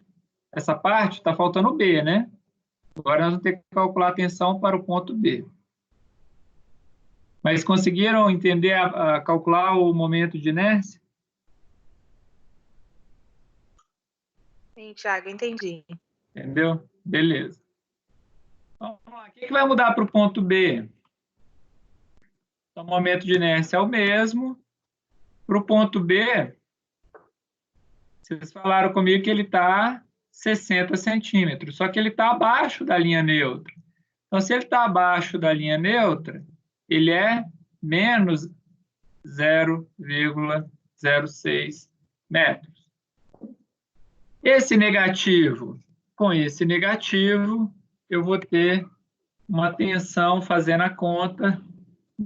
Essa parte está faltando o B, né? Agora nós vamos ter que calcular a tensão para o ponto B. Mas conseguiram entender, calcular o momento de inércia? Sim, Thiago, entendi. Entendeu? Beleza. Então, vamos lá. O que vai mudar para o ponto B? Então, o momento de inércia é o mesmo. Para o ponto B, vocês falaram comigo que ele está 60 centímetros, só que ele está abaixo da linha neutra. Então, se ele está abaixo da linha neutra, ele é menos 0,06 metros. Esse negativo com esse negativo, eu vou ter uma tensão, fazendo a conta,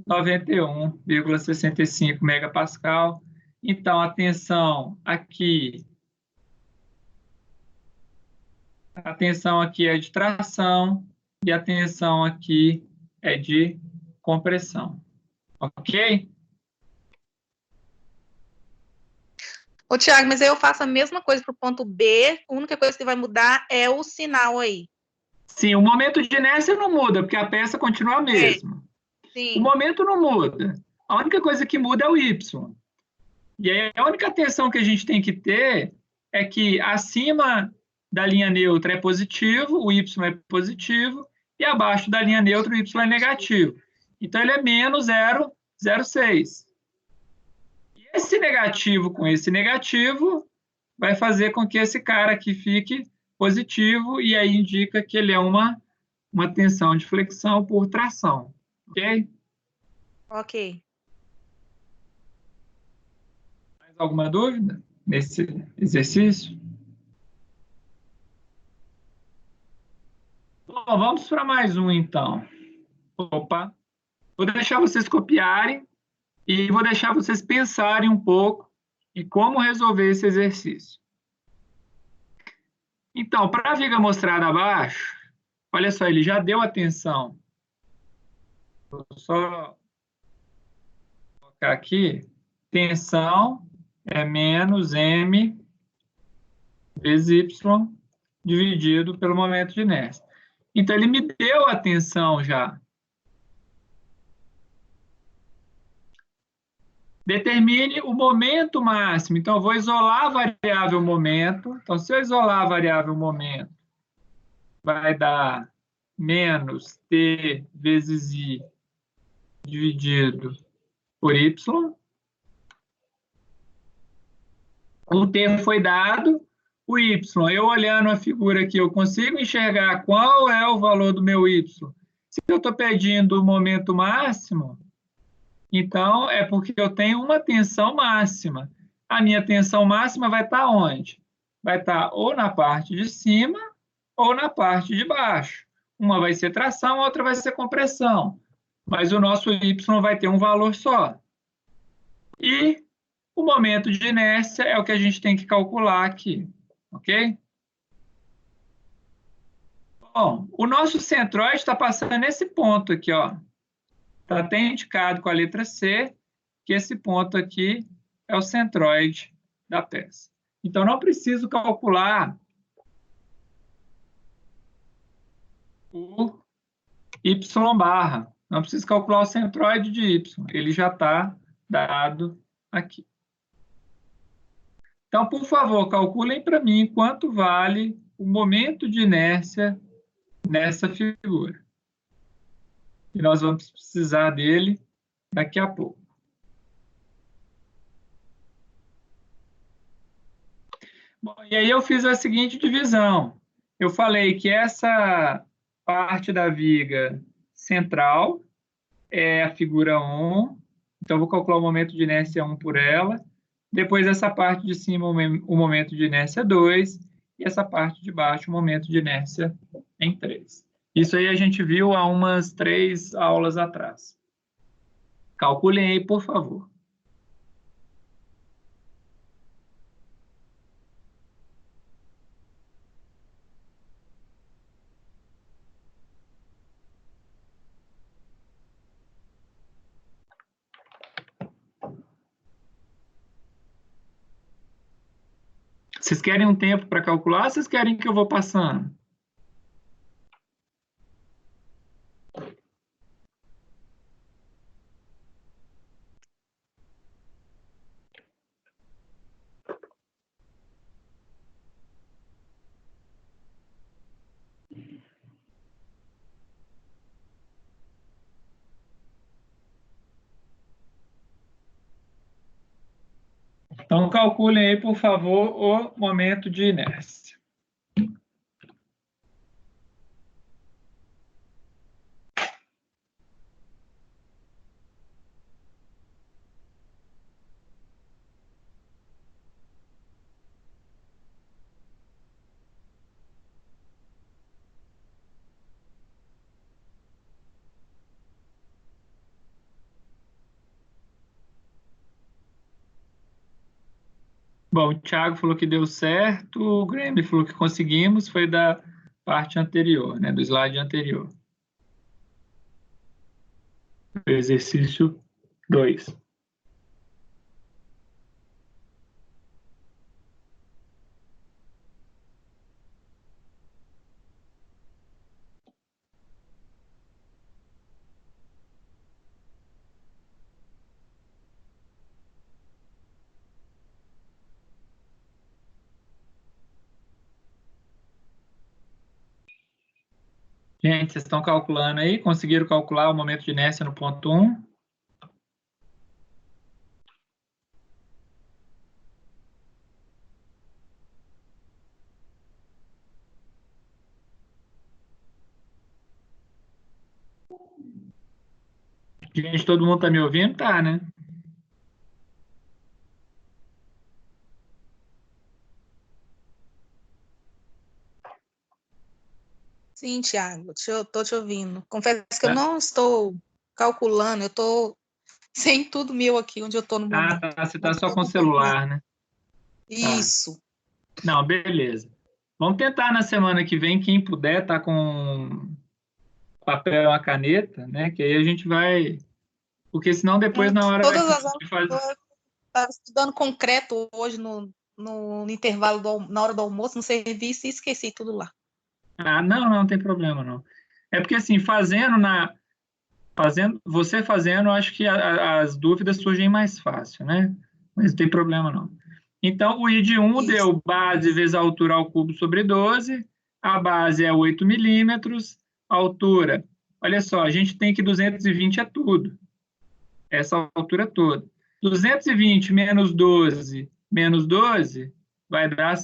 91,65 megapascal. Então, a tensão aqui é de tração e a tensão aqui é de compressão. Ok? Ô, Thiago, mas aí eu faço a mesma coisa para o ponto B, a única coisa que vai mudar é o sinal aí. Sim, o momento de inércia não muda, porque a peça continua a mesma. Sim. O momento não muda. A única coisa que muda é o Y. E aí a única tensão que a gente tem que ter é que acima da linha neutra é positivo, o Y é positivo, e abaixo da linha neutra o Y é negativo. Então, ele é menos 0,06. E esse negativo com esse negativo vai fazer com que esse cara aqui fique positivo, e aí indica que ele é uma tensão de flexão por tração. Ok? Ok. Mais alguma dúvida nesse exercício? Bom, vamos para mais um, então. Opa! Vou deixar vocês copiarem e vou deixar vocês pensarem um pouco em como resolver esse exercício. Então, para a viga mostrada abaixo, olha só, ele já deu a tensão. Vou só colocar aqui. Tensão é menos M vezes Y dividido pelo momento de inércia. Então, ele me deu a tensão já. Determine o momento máximo. Então, eu vou isolar a variável momento. Então, se eu isolar a variável momento, vai dar menos T vezes I dividido por Y. O T foi dado, o Y, eu olhando a figura aqui, eu consigo enxergar qual é o valor do meu Y. Se eu estou pedindo o momento máximo, então é porque eu tenho uma tensão máxima. A minha tensão máxima vai estar onde? Vai estar ou na parte de cima ou na parte de baixo. Uma vai ser tração, a outra vai ser compressão. Mas o nosso Y vai ter um valor só. E o momento de inércia é o que a gente tem que calcular aqui, ok? Bom, o nosso centroide está passando nesse ponto aqui, ó. Está até indicado com a letra C que esse ponto aqui é o centroide da peça. Então, não preciso calcular o Y barra. Não preciso calcular o centroide de Y. Ele já está dado aqui. Então, por favor, calculem para mim quanto vale o momento de inércia nessa figura. E nós vamos precisar dele daqui a pouco. Bom, e aí eu fiz a seguinte divisão. Eu falei que essa parte da viga central é a figura 1. Então, eu vou calcular o momento de inércia 1 por ela. Depois, essa parte de cima, o momento de inércia 2. E essa parte de baixo, o momento de inércia em 3. Isso aí a gente viu há umas 3 aulas atrás. Calculem aí, por favor. Vocês querem um tempo para calcular ou vocês querem que eu vou passando? Então, calculem aí, por favor, o momento de inércia. Bom, o Thiago falou que deu certo, o Grêmio falou que conseguimos, foi da parte anterior, né, do slide anterior. Exercício 2. Gente, vocês estão calculando aí? Conseguiram calcular o momento de inércia no ponto 1? Gente, todo mundo está me ouvindo? Tá, né? Sim, Thiago, estou te ouvindo. Confesso que eu não estou calculando, eu estou sem tudo meu aqui onde eu estou no momento. Ah, tá, você está só com o celular, né? Isso. Tá. Não, beleza. Vamos tentar na semana que vem, quem puder, tá com papel e uma caneta, né? Que aí a gente vai... Porque senão depois na hora Todas as de fazer... Eu estava estudando concreto hoje no intervalo, na hora do almoço, no serviço, e esqueci tudo lá. Ah, não tem problema, não. É porque, assim, você fazendo, eu acho que as dúvidas surgem mais fácil, né? Mas não tem problema, não. Então, o I de 1 deu base vezes a altura ao cubo sobre 12, A base é 8 milímetros, a altura, olha só, a gente tem que 220 é tudo, essa altura toda. 220 menos 12 vai dar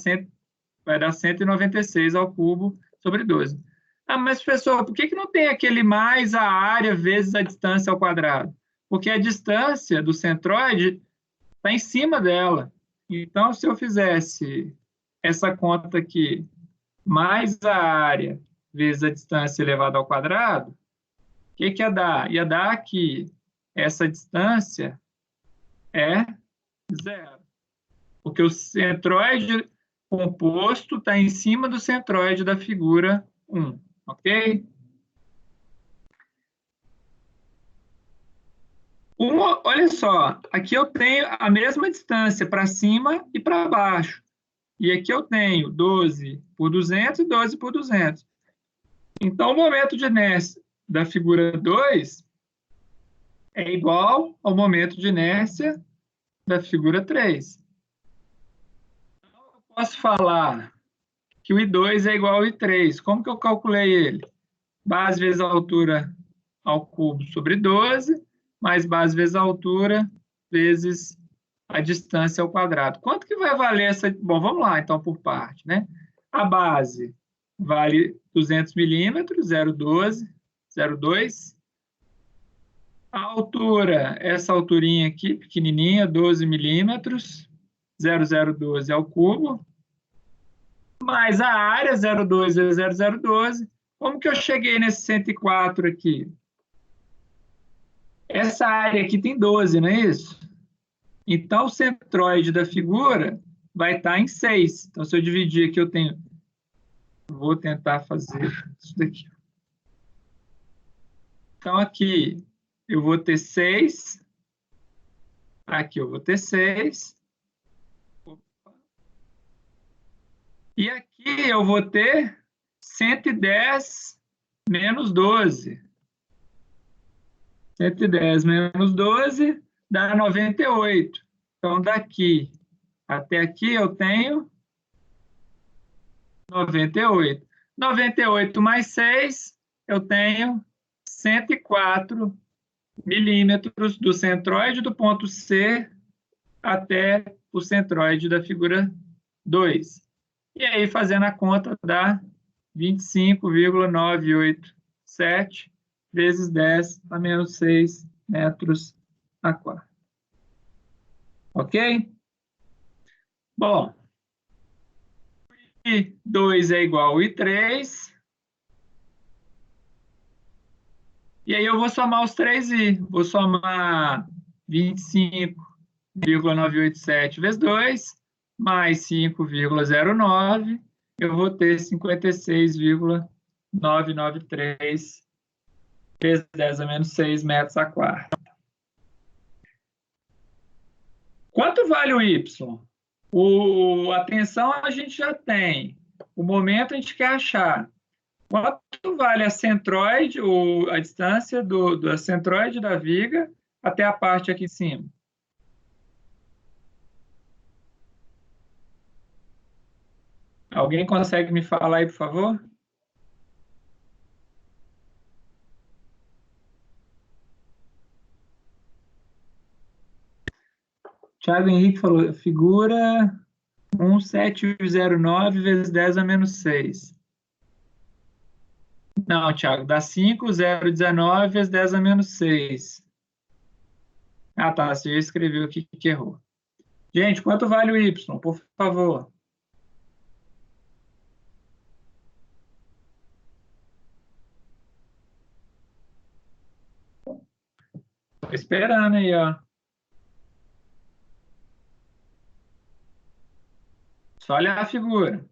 196 ao cubo sobre 12. Ah, mas, professor, por que não tem aquele mais a área vezes a distância ao quadrado? Porque a distância do centroide está em cima dela. Então, se eu fizesse essa conta aqui, mais a área vezes a distância elevada ao quadrado, o que ia dar? Ia dar que essa distância é zero. Porque o centroide composto está em cima do centroide da figura 1, ok? Olha só, aqui eu tenho a mesma distância para cima e para baixo. E aqui eu tenho 12 por 200 e 12 por 200. Então, o momento de inércia da figura 2 é igual ao momento de inércia da figura 3. Então, eu posso falar que o I2 é igual ao I3. Como que eu calculei ele? Base vezes a altura ao cubo sobre 12, mais base vezes a altura vezes a distância ao quadrado. Quanto que vai valer essa... Bom, vamos lá, então, por parte, né? A base vale 200 milímetros, 0,12, 0,2. A altura, essa alturinha aqui, pequenininha, 12 milímetros, 0,012 ao cubo, mais a área, 0,2 vezes 0,012. Como que eu cheguei nesse 104 aqui? Essa área aqui tem 12, não é isso? Então, o centroide da figura vai estar em 6. Então, se eu dividir aqui, eu tenho... Vou tentar fazer isso daqui. Então, aqui eu vou ter 6. Aqui eu vou ter 6. E aqui eu vou ter 110 menos 12. 110 menos 12 dá 98. Então, daqui até aqui eu tenho 98. 98 mais 6, eu tenho 104 milímetros do centroide do ponto C até o centroide da figura 2. E aí, fazendo a conta, dá 25,987 vezes 10 a menos 6 metros a quadro. Ok? Bom, I2 é igual ao I3. E aí eu vou somar os 3i. Vou somar 25,987 vezes 2, mais 5,09. Eu vou ter 56,993 vezes 10 a menos 6 metros a quadro. Quanto vale o Y? A tensão a gente já tem. O momento a gente quer achar. Quanto vale a centroide, a distância da centroide da viga até a parte aqui em cima? Alguém consegue me falar aí, por favor? Thiago Henrique falou, figura 1709 vezes 10 a menos 6. Não, Thiago, dá 5,019 vezes 10 a menos 6. Ah, tá, você já escreveu aqui que errou. Gente, quanto vale o Y, por favor? Estou esperando aí, ó. Só olhar a figura.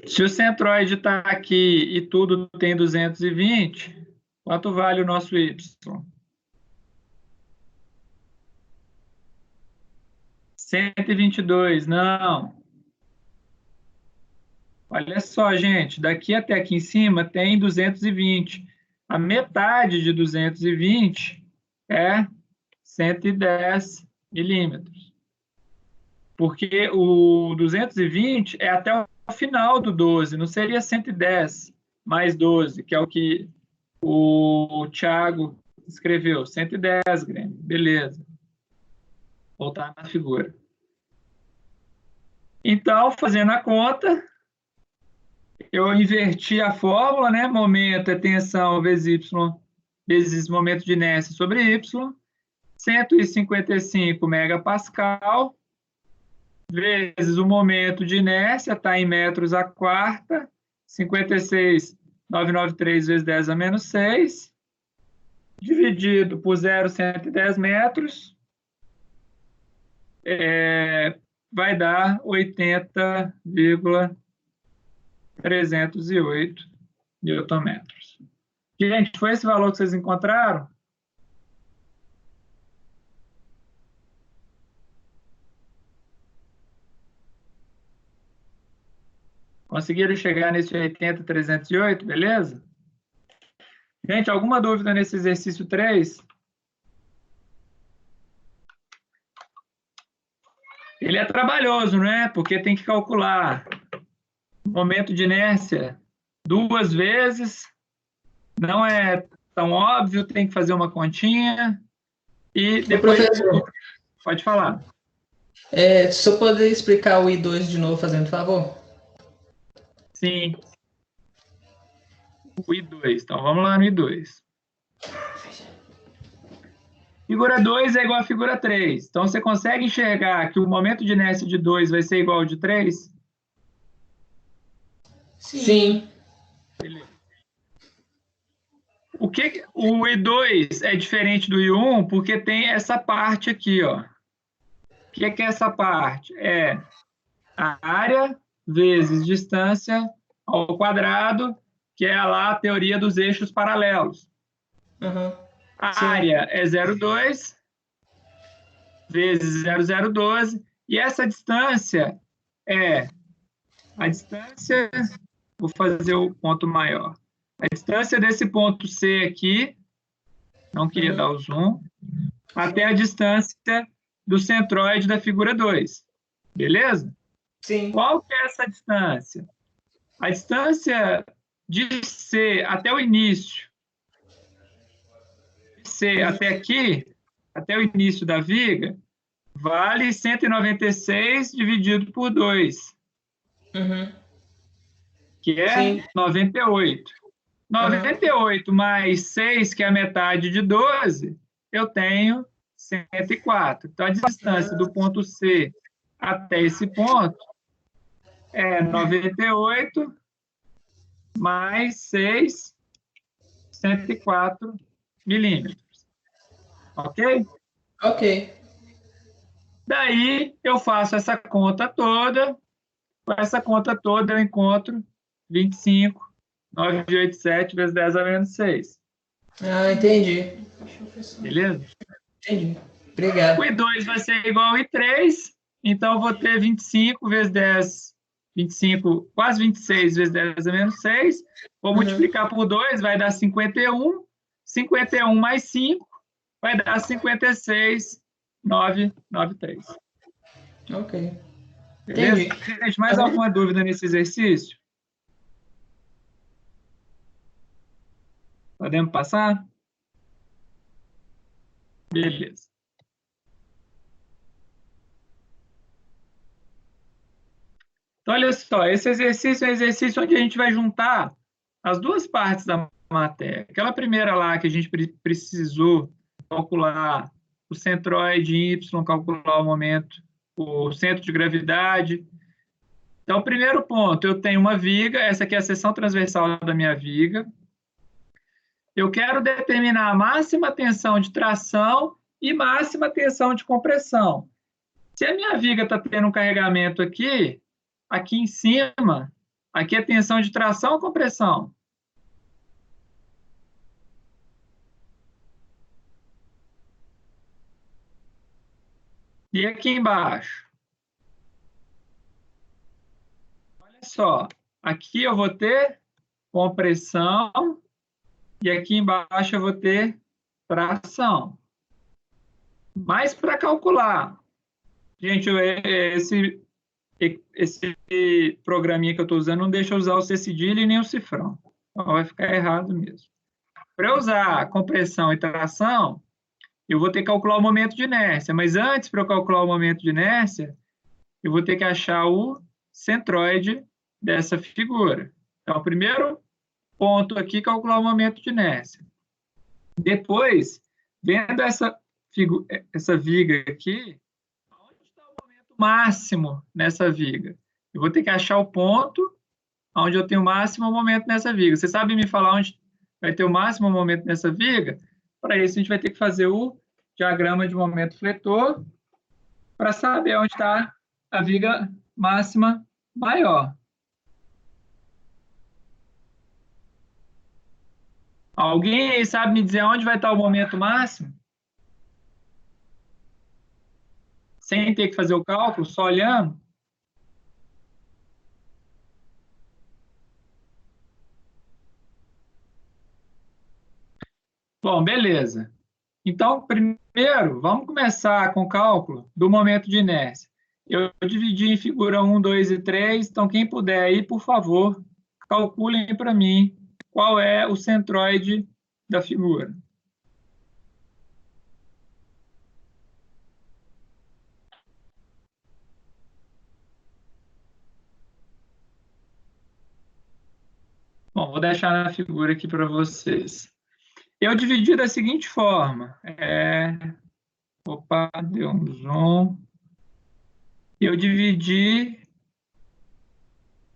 Se o centroide está aqui e tudo tem 220, quanto vale o nosso Y? 122, não. Olha só, gente, daqui até aqui em cima tem 220. A metade de 220 é 110 milímetros. Porque o 220 é até o final do 12, não seria 110 mais 12, que é o que o Thiago escreveu, 110 Grêmio, beleza. Voltar na figura. Então, fazendo a conta, eu inverti a fórmula, né? Momento é tensão vezes y, vezes momento de inércia sobre y, 155 megapascal, vezes o momento de inércia, está em metros a quarta, 56,993 vezes 10 a menos 6, dividido por 0,110 metros, vai dar 80,308 newton-metros. Gente, foi esse valor que vocês encontraram? Conseguiram chegar nesse 80,308, beleza? Gente, alguma dúvida nesse exercício 3? Ele é trabalhoso, não é? Porque tem que calcular momento de inércia 2 vezes, não é tão óbvio, tem que fazer uma continha e depois... Professor, pode falar. se eu poder explicar o I2 de novo, fazendo favor? Sim. O I2. Então, vamos lá no I2. Figura 2 é igual a figura 3. Então, você consegue enxergar que o momento de inércia de 2 vai ser igual ao de 3? Sim. Beleza. O I2 é diferente do I1 porque tem essa parte aqui, ó. O que é essa parte? É a área vezes distância ao quadrado, que é lá a teoria dos eixos paralelos. Uhum. A área é 0,2 vezes 0,012, e essa distância é a distância, vou fazer o ponto maior, a distância desse ponto C aqui, não queria dar o zoom, até a distância do centroide da figura 2. Beleza? Sim. Qual que é essa distância? A distância de C até o início, de C até aqui, até o início da viga, vale 196 dividido por 2, que é Sim. 98. 98 mais 6, que é a metade de 12, eu tenho 104. Então, a distância do ponto C até esse ponto é 98 mais 6, 104 milímetros. Ok? Ok. Daí, eu faço essa conta toda. Com essa conta toda, eu encontro 25,987 vezes 10 a menos 6. Ah, entendi. Beleza? Entendi. Obrigado. O I2 vai ser igual ao I3, então eu vou ter 25 vezes 10, 25, quase 26 vezes 10 a menos 6. Vou multiplicar por 2, vai dar 51. 51 mais 5 vai dar 56,993. Ok. Beleza? Entendi. Gente, mais alguma dúvida nesse exercício? Podemos passar? Beleza. Então, olha só, esse exercício é um exercício onde a gente vai juntar as duas partes da matéria. Aquela primeira lá que a gente precisou calcular o centroide em Y, calcular o momento, o centro de gravidade. Então, primeiro ponto, eu tenho uma viga, essa aqui é a seção transversal da minha viga. Eu quero determinar a máxima tensão de tração e máxima tensão de compressão. Se a minha viga está tendo um carregamento aqui em cima, aqui é tensão de tração ou compressão? E aqui embaixo? Olha só, aqui eu vou ter compressão e aqui embaixo eu vou ter tração. Mas para calcular, gente, esse programinha que eu estou usando não deixa eu usar o C cedilha e nem o cifrão. Então, vai ficar errado mesmo. Para eu usar compressão e tração, eu vou ter que calcular o momento de inércia. Mas antes, para eu calcular o momento de inércia, eu vou ter que achar o centroide dessa figura. Então, o primeiro ponto aqui, calcular o momento de inércia. Depois, vendo essa viga aqui, onde está o momento máximo nessa viga? Eu vou ter que achar o ponto onde eu tenho o máximo momento nessa viga. Você sabe me falar onde vai ter o máximo momento nessa viga? Para isso, a gente vai ter que fazer o diagrama de momento fletor para saber onde está a viga máxima maior. Alguém aí sabe me dizer onde vai estar o momento máximo? Sem ter que fazer o cálculo, só olhando? Bom, beleza. Então, primeiro, vamos começar com o cálculo do momento de inércia. Eu dividi em figura 1, 2 e 3, então quem puder aí, por favor, calculem para mim qual é o centroide da figura. Bom, vou deixar na figura aqui para vocês. Eu dividi da seguinte forma. Opa, deu um zoom. Eu dividi.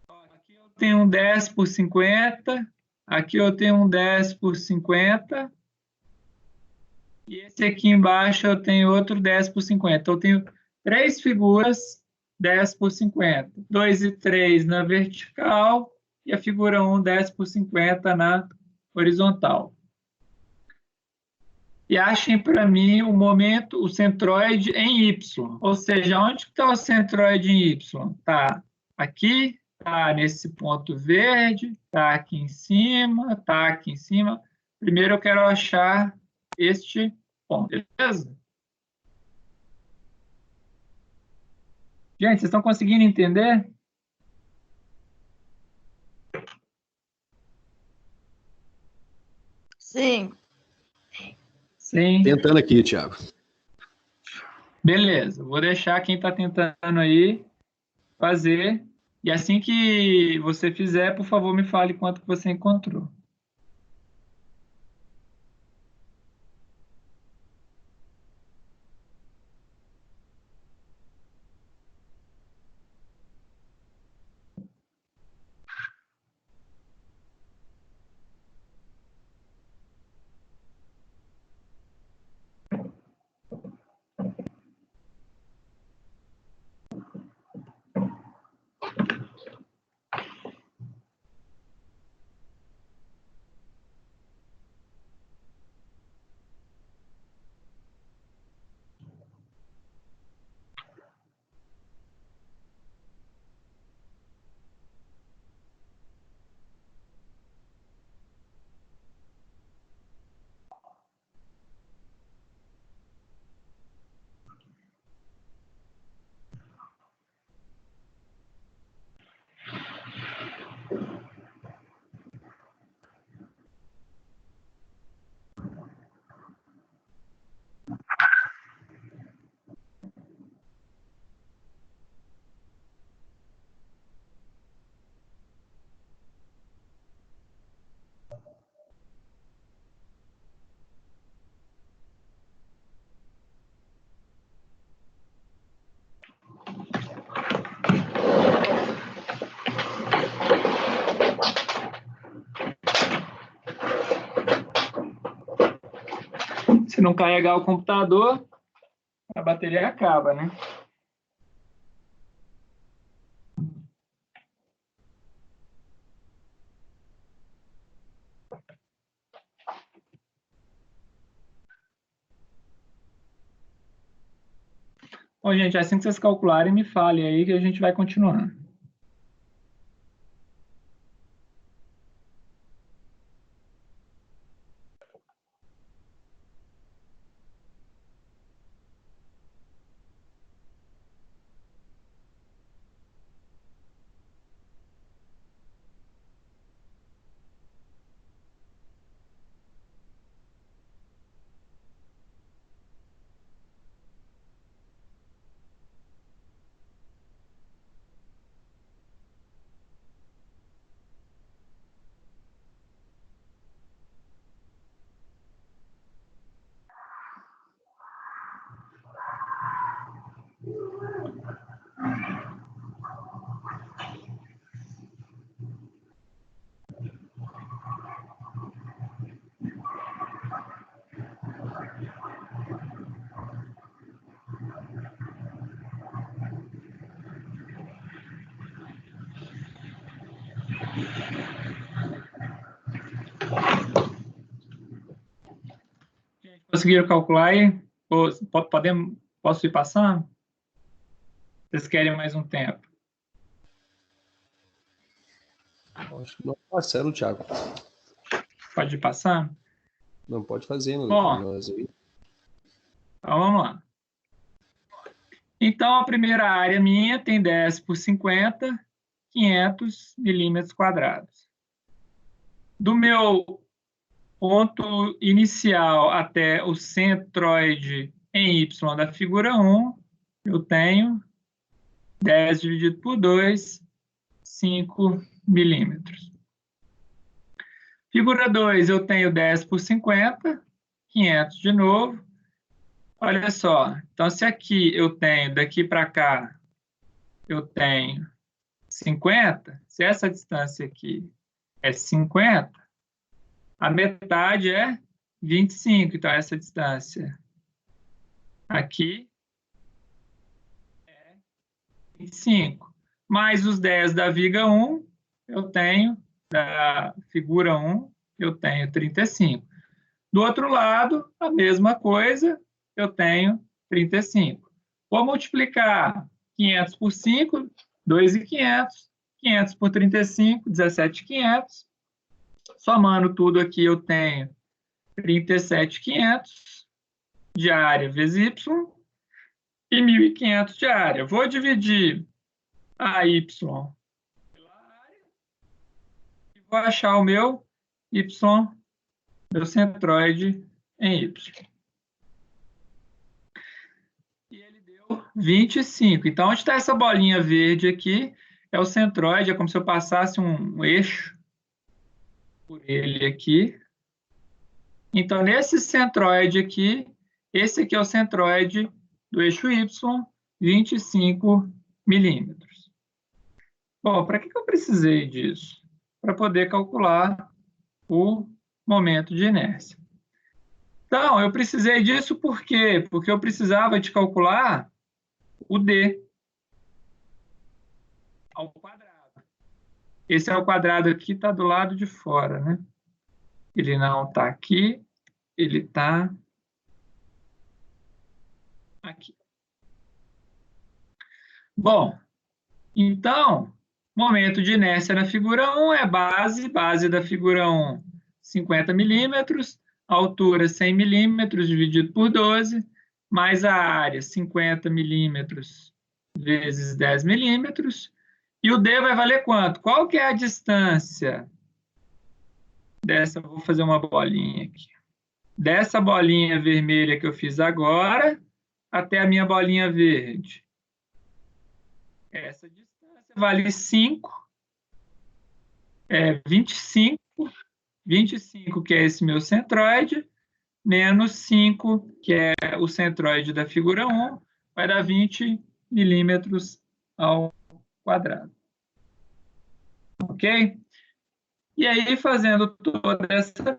Aqui eu tenho um 10 por 50. Aqui eu tenho um 10 por 50. E esse aqui embaixo eu tenho outro 10 por 50. Então, eu tenho três figuras 10 por 50. 2 e 3 na vertical e a figura 1, 10 por 50 na horizontal. E achem para mim o momento, o centroide em Y. Ou seja, onde está o centroide em Y? Está aqui, está nesse ponto verde, está aqui em cima, está aqui em cima. Primeiro eu quero achar este ponto, beleza? Gente, vocês estão conseguindo entender? Sim. Sim. Tentando aqui, Thiago. Beleza, vou deixar quem está tentando aí fazer. E assim que você fizer, por favor, me fale quanto que você encontrou. Se não carregar o computador, a bateria acaba, né? Bom, gente, assim que vocês calcularem, me falem aí que a gente vai continuando. Conseguiram calcular aí? Posso ir passando? Vocês querem mais um tempo? Acho que não passando, Thiago. Pode ir passando? Não pode fazer, Bom, nós aí. Então, vamos lá. Então, a primeira área minha tem 10 por 50, 500 milímetros quadrados. Do meu ponto inicial até o centroide em Y da figura 1, eu tenho 10 dividido por 2, 5 milímetros. Figura 2, eu tenho 10 por 50, 500 de novo. Olha só, então se aqui eu tenho, daqui para cá, eu tenho 50, se essa distância aqui é 50, a metade é 25, então essa distância aqui é 25. Mais os 10 da viga 1, eu tenho, da figura 1, eu tenho 35. Do outro lado, a mesma coisa, eu tenho 35. Vou multiplicar 500 por 5, 2.500. 500 por 35, 17.500. Somando tudo aqui, eu tenho 37.500 de área vezes Y e 1.500 de área. Vou dividir a Y pela área e vou achar o meu Y, meu centroide em Y. E ele deu 25. Então, onde está essa bolinha verde aqui? É o centroide, é como se eu passasse um eixo por ele aqui. Então, nesse centroide aqui, esse aqui é o centroide do eixo Y, 25 milímetros. Bom, para que eu precisei disso? Para poder calcular o momento de inércia. Então, eu precisei disso por quê? Porque eu precisava de calcular o D ao quadrado. Esse ao quadrado aqui está do lado de fora, né? Ele não está aqui, ele está aqui. Bom, então, momento de inércia na figura 1 é base da figura 1, 50 milímetros, altura 100 milímetros dividido por 12, mais a área 50 milímetros vezes 10 milímetros, e o D vai valer quanto? Qual que é a distância dessa? Vou fazer uma bolinha aqui. Dessa bolinha vermelha que eu fiz agora até a minha bolinha verde. Essa distância vale 5, 25, 25 que é esse meu centroide, menos 5, que é o centroide da figura 1, vai dar 20 milímetros ao quadrado. Ok? E aí, fazendo toda essa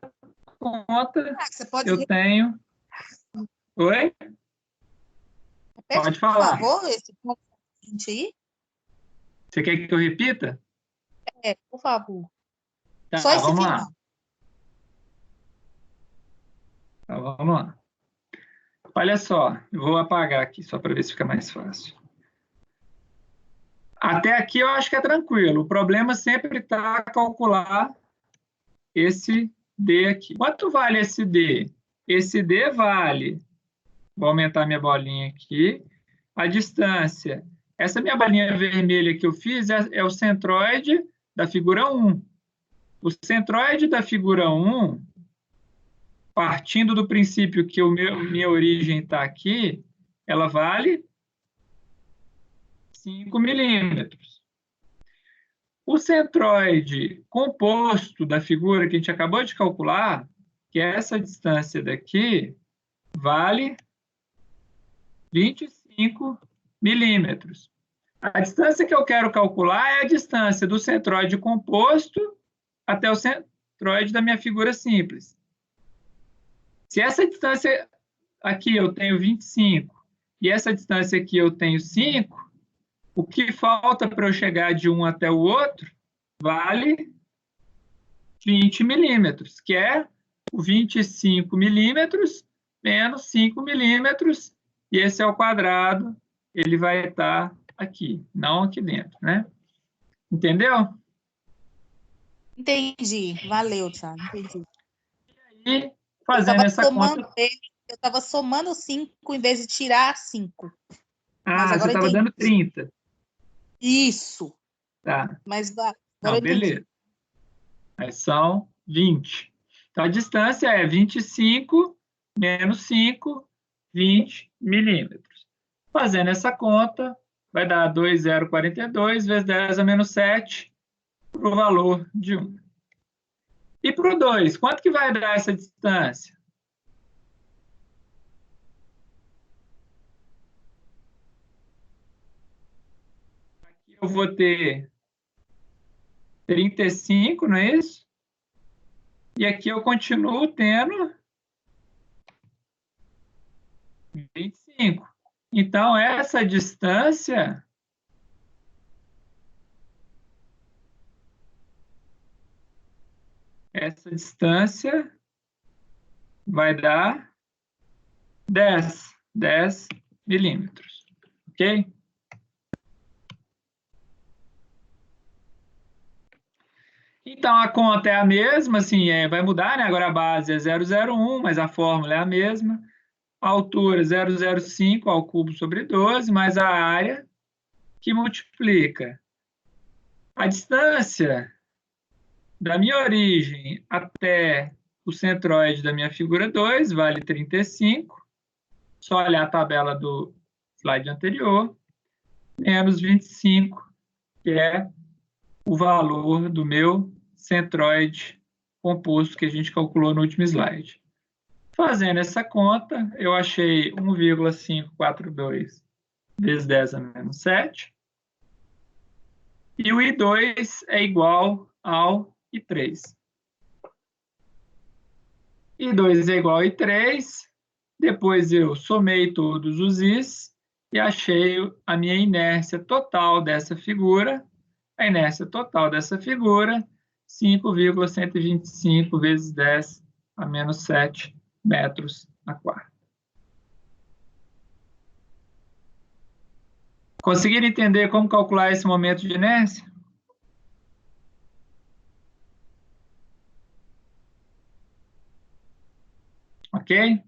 conta, eu tenho... Oi? Pode falar. Por favor, esse ponto aí. Você quer que eu repita? Por favor. Tá, Só esse vamos final. lá. Então, vamos lá. Olha só, eu vou apagar aqui só para ver se fica mais fácil. Até aqui eu acho que é tranquilo. O problema sempre está calcular esse D aqui. Quanto vale esse D? Esse D vale, vou aumentar minha bolinha aqui, a distância. Essa minha bolinha vermelha que eu fiz é o centroide da figura 1. O centroide da figura 1, partindo do princípio que minha origem está aqui, ela vale 5 milímetros. O centroide composto da figura que a gente acabou de calcular, que é essa distância daqui, vale 25 milímetros. A distância que eu quero calcular é a distância do centroide composto até o centroide da minha figura simples. Se essa distância aqui eu tenho 25 e essa distância aqui eu tenho 5, o que falta para eu chegar de um até o outro vale 20 milímetros, que é o 25 milímetros menos 5 milímetros, e esse é o quadrado, ele vai estar aqui, não aqui dentro, né? Entendeu? Entendi. Valeu, Thiago. Entendi. E fazendo essa conta... Eu estava somando 5 em vez de tirar 5. Ah, você estava dando 30. Isso. Tá. Mas agora não, eu entendi. beleza. Aí são 20. Então, a distância é 25 menos 5, 20 milímetros. Fazendo essa conta, vai dar 2,042 vezes 10 a menos 7, para o valor de 1. E para o 2, quanto que vai dar essa distância? Aqui eu vou ter 35, não é isso? E aqui eu continuo tendo 25. Então, essa distância vai dar 10 milímetros, ok? Então, a conta é a mesma, assim, vai mudar, né? Agora a base é 0,01, mas a fórmula é a mesma. A altura 0,05 ao cubo sobre 12, mais a área, que multiplica a distância da minha origem até o centroide da minha figura 2, vale 35. Só olhar a tabela do slide anterior, menos 25, que é o valor do meu centroide composto que a gente calculou no último slide. Fazendo essa conta, eu achei 1,542 vezes 10 a menos 7. E o I2 é igual ao I3. I2 é igual a I3. Depois eu somei todos os Is e achei a minha inércia total dessa figura. A inércia total dessa figura, 5,125 vezes 10 a menos 7 metros a quarto. Conseguiram entender como calcular esse momento de inércia? Ok?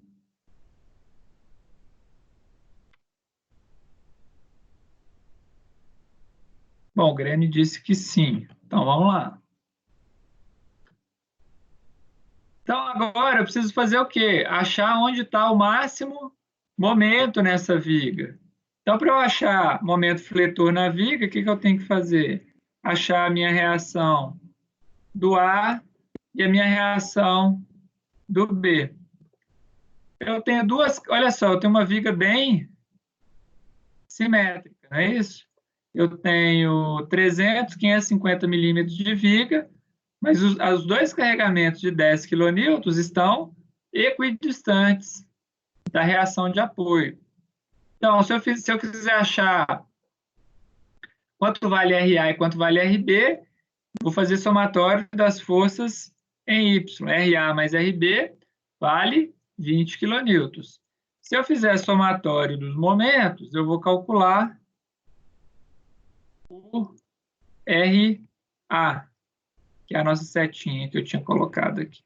Bom, o Grêmio disse que sim. Então, vamos lá. Então, agora eu preciso fazer o quê? Achar onde está o máximo momento nessa viga. Então, para eu achar momento fletor na viga, o que eu tenho que fazer? Achar a minha reação do A e a minha reação do B. Eu tenho duas... Olha só, eu tenho uma viga bem simétrica, não é isso? Eu tenho 300, 550 milímetros de viga, mas os dois carregamentos de 10 kN estão equidistantes da reação de apoio. Então, se eu quiser achar quanto vale RA e quanto vale RB, vou fazer somatório das forças em Y. RA mais RB vale 20 kN. Se eu fizer somatório dos momentos, eu vou calcular o RA, que é a nossa setinha que eu tinha colocado aqui.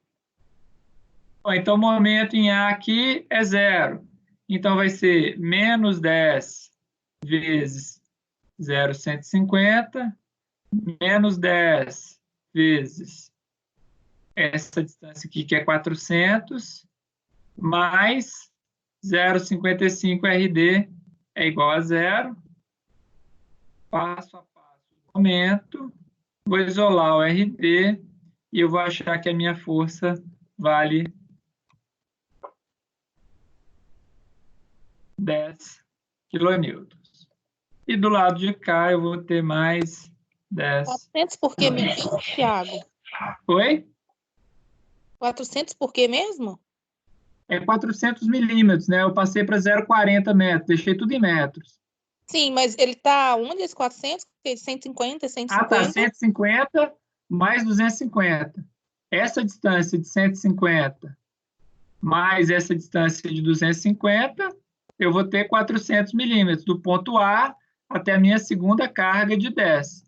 Bom, então, o momento em A aqui é 0. Então, vai ser menos 10 vezes 0,150, menos 10 vezes essa distância aqui, que é 400, mais 0,55 RD é igual a 0. Passo a passo o momento, vou isolar o RD e eu vou achar que a minha força vale 10 kN. E do lado de cá eu vou ter mais 10. 400 por que mesmo, Thiago? Oi? 400 por que mesmo? É 400 milímetros, né? Eu passei para 0,40 metros, deixei tudo em metros. Sim, mas ele está onde esse 400? 150, 150? Ah, tá, 150 mais 250. Essa distância de 150 mais essa distância de 250, eu vou ter 400 milímetros, do ponto A até a minha segunda carga de 10.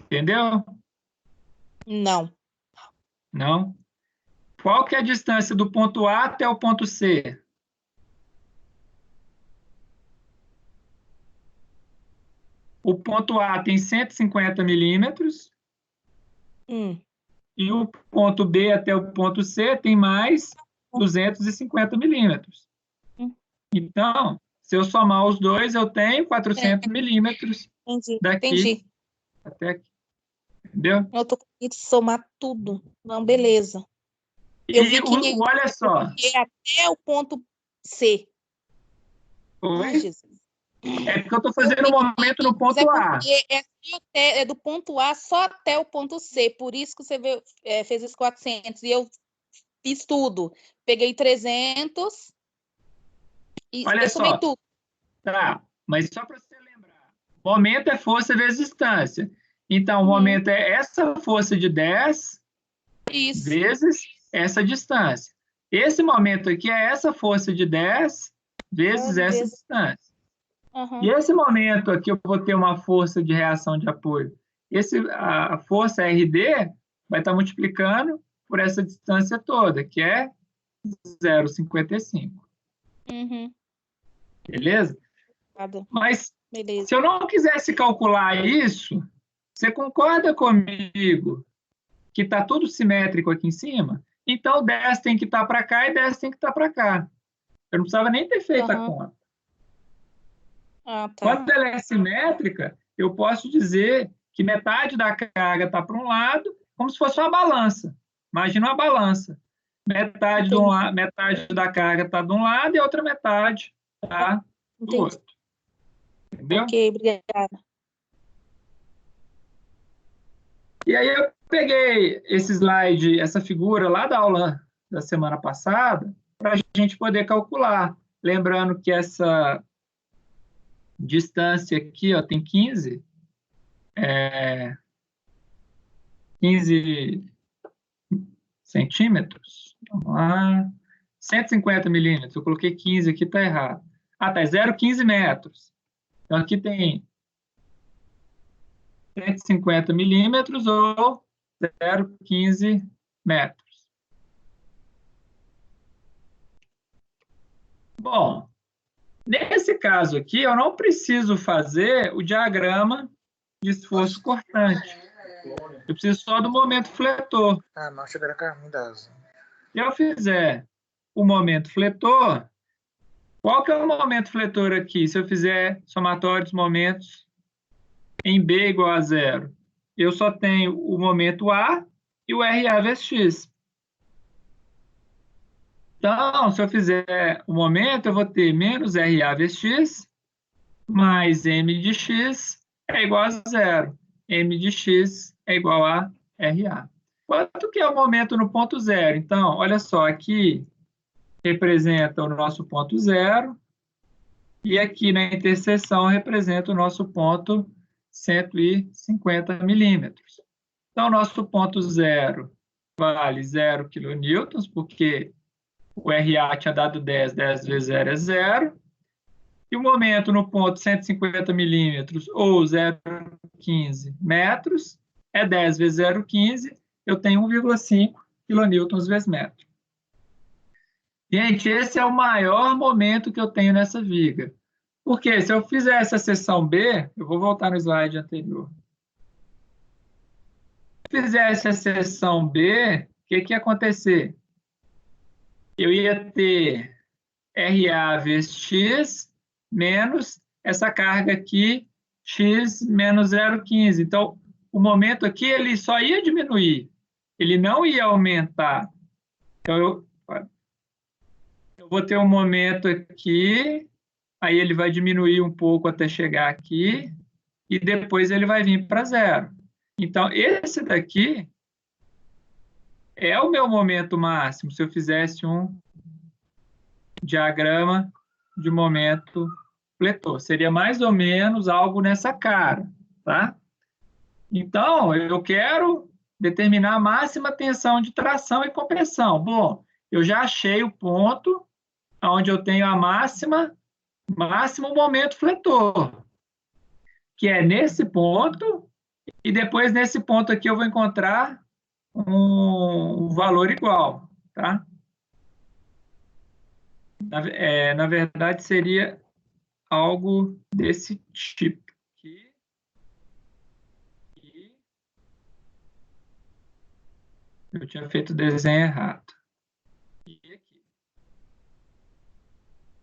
Entendeu? Não. Não? Qual que é a distância do ponto A até o ponto C? O ponto A tem 150 milímetros e o ponto B até o ponto C tem mais 250 milímetros. Então, se eu somar os dois, eu tenho 400 milímetros daqui até aqui. Entendeu? Eu tô conseguindo somar tudo. Não, beleza. Eu vi que olha só. Até o ponto C. Ai, Jesus. É porque eu estou fazendo um momento no ponto A. É do ponto A só até o ponto C. Por isso que você fez os 400. E eu fiz tudo. Peguei 300 e olha eu somei tudo. Tá, mas só para você lembrar. Momento é força vezes distância. Então, o momento é essa força de 10 vezes essa distância. Esse momento aqui é essa força de 10 vezes essa distância. E esse momento aqui eu vou ter uma força de reação de apoio. A força RD vai estar multiplicando por essa distância toda, que é 0,55. Beleza? Mas se eu não quisesse calcular isso, você concorda comigo que está tudo simétrico aqui em cima? Então 10 tem que estar para cá e 10 tem que estar para cá. Eu não precisava nem ter feito a conta. Quando ela é simétrica, eu posso dizer que metade da carga está para um lado, como se fosse uma balança. Imagina uma balança. Metade da carga está de um lado e a outra metade está do outro. Entendeu? Ok, obrigada. E aí eu peguei esse slide, essa figura lá da aula da semana passada, para a gente poder calcular. Lembrando que essa distância aqui, ó, tem 15 centímetros. Vamos lá. 150 milímetros. Eu coloquei 15 aqui, está errado. Ah, tá, 0,15 metros. Então, aqui tem 150 milímetros ou 0,15 metros. Bom, nesse caso aqui, eu não preciso fazer o diagrama de esforço cortante. Eu preciso só do momento fletor. Se eu fizer o momento fletor, qual que é o momento fletor aqui? Se eu fizer somatório dos momentos em B igual a 0, eu só tenho o momento A e o RA vezes X. Então, se eu fizer o momento, eu vou ter menos RA vezes X, mais M de X é igual a 0. M de X é igual a RA. Quanto que é o momento no ponto 0? Então, olha só, aqui representa o nosso ponto 0, e aqui na interseção representa o nosso ponto 150 milímetros. Então, o nosso ponto 0 vale 0 kN, porque o RA tinha dado 10, 10 vezes 0 é 0. E o momento no ponto 150 milímetros, ou 0,15 metros, é 10 vezes 0,15, eu tenho 1,5 kN vezes metro. Gente, esse é o maior momento que eu tenho nessa viga. Porque se eu fizer essa seção B, eu vou voltar no slide anterior. Se eu fizesse a seção B, o que ia acontecer? Eu ia ter RA vezes X menos essa carga aqui, X menos 0,15. Então, o momento aqui ele só ia diminuir, ele não ia aumentar. Então, eu vou ter um momento aqui, aí ele vai diminuir um pouco até chegar aqui, e depois ele vai vir para 0. Então, esse daqui é o meu momento máximo, se eu fizesse um diagrama de momento fletor. Seria mais ou menos algo nessa cara, tá? Então, eu quero determinar a máxima tensão de tração e compressão. Bom, eu já achei o ponto onde eu tenho a máximo momento fletor, que é nesse ponto, e depois nesse ponto aqui eu vou encontrar um valor igual, tá? Na verdade, seria algo desse tipo. Aqui. E eu tinha feito o desenho errado. E aqui.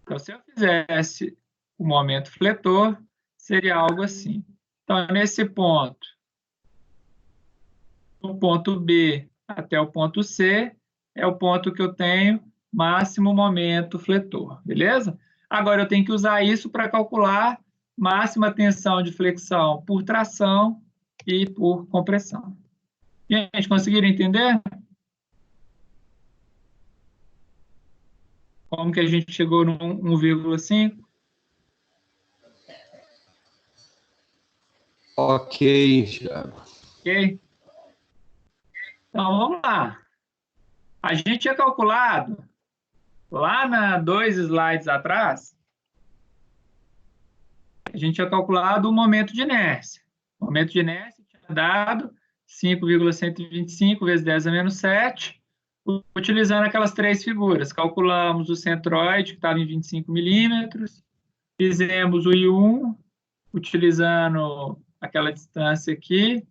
Então, se eu fizesse o momento fletor, seria algo assim. Então, nesse ponto, do ponto B até o ponto C, é o ponto que eu tenho máximo momento fletor, beleza? Agora, eu tenho que usar isso para calcular máxima tensão de flexão por tração e por compressão. Gente, conseguiram entender? Como que a gente chegou no 1,5? Ok, Thiago. Ok? Então, vamos lá. A gente tinha calculado, lá na 2 slides atrás, a gente tinha calculado o momento de inércia. O momento de inércia tinha dado 5,125 vezes 10 a menos 7, utilizando aquelas três figuras. Calculamos o centroide, que estava em 25 milímetros, fizemos o I1, utilizando aquela distância aqui,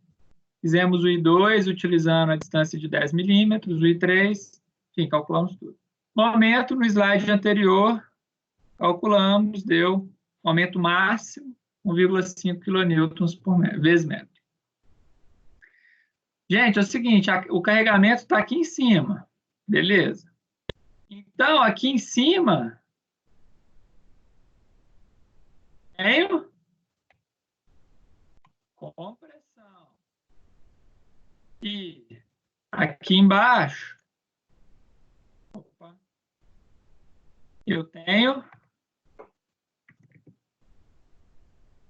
fizemos o I2, utilizando a distância de 10 milímetros, o I3, enfim, calculamos tudo. Momento, no slide anterior, calculamos, deu momento máximo, 1,5 kN por vez metro. Gente, é o seguinte, o carregamento está aqui em cima, beleza? Então, aqui em cima, tenho compressão. E aqui embaixo, eu tenho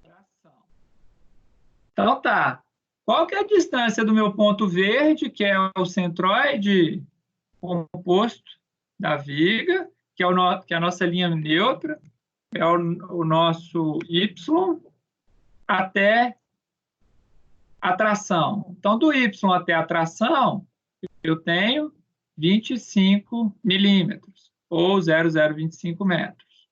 tração. Então, tá. Qual que é a distância do meu ponto verde, que é o centroide composto da viga, que é a nossa linha neutra, é o nosso Y, até a tração. Então, do Y até a tração, eu tenho 25 milímetros, ou 0,025 metros.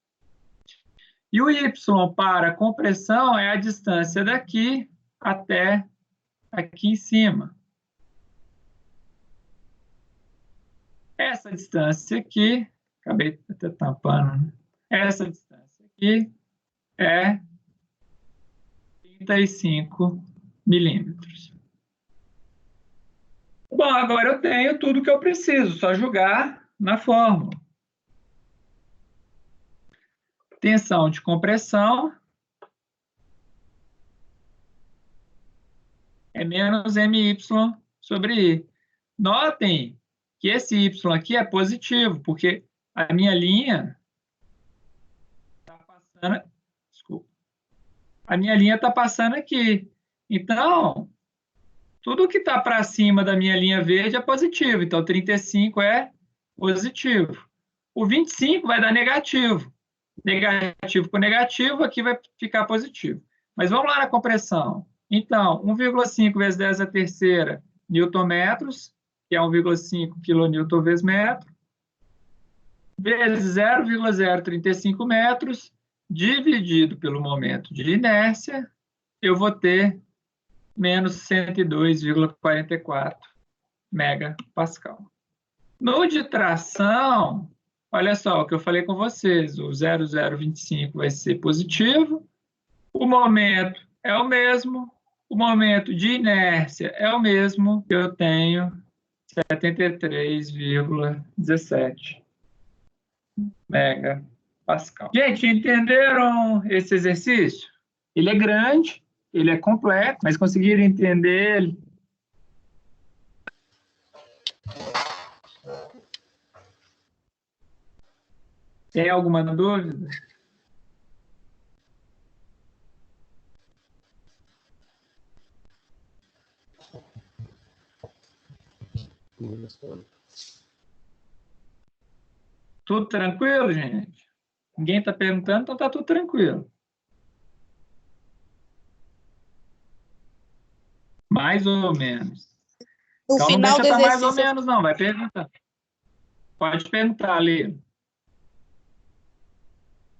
E o Y para a compressão é a distância daqui até aqui em cima. Essa distância aqui, acabei até tampando, né? Essa distância aqui é 35 milímetros. Bom, agora eu tenho tudo que eu preciso, só jogar na fórmula. Tensão de compressão é menos MY sobre I. Notem que esse Y aqui é positivo, porque a minha linha está passando... Desculpa. A minha linha está passando aqui. Então, tudo que está para cima da minha linha verde é positivo. Então, 35 é positivo. O 25 vai dar negativo. Negativo com negativo, aqui vai ficar positivo. Mas vamos lá na compressão. Então, 1,5 vezes 10 a terceira newton-metros, que é 1,5 kN vezes metro, vezes 0,035 metros, dividido pelo momento de inércia, eu vou ter menos 102,44 megapascal. No de tração, olha só o que eu falei com vocês, o 0,025 vai ser positivo, o momento é o mesmo, o momento de inércia é o mesmo, eu tenho 73,17 megapascal. Gente, entenderam esse exercício? Ele é grande, ele é complexo, mas conseguiram entender ele? Tem alguma dúvida? Tudo tranquilo, gente? Ninguém está perguntando, então está tudo tranquilo. Mais ou menos. No Então não final deixa do estar mais ou exercício, menos, não. Vai perguntar. Pode perguntar, Lê.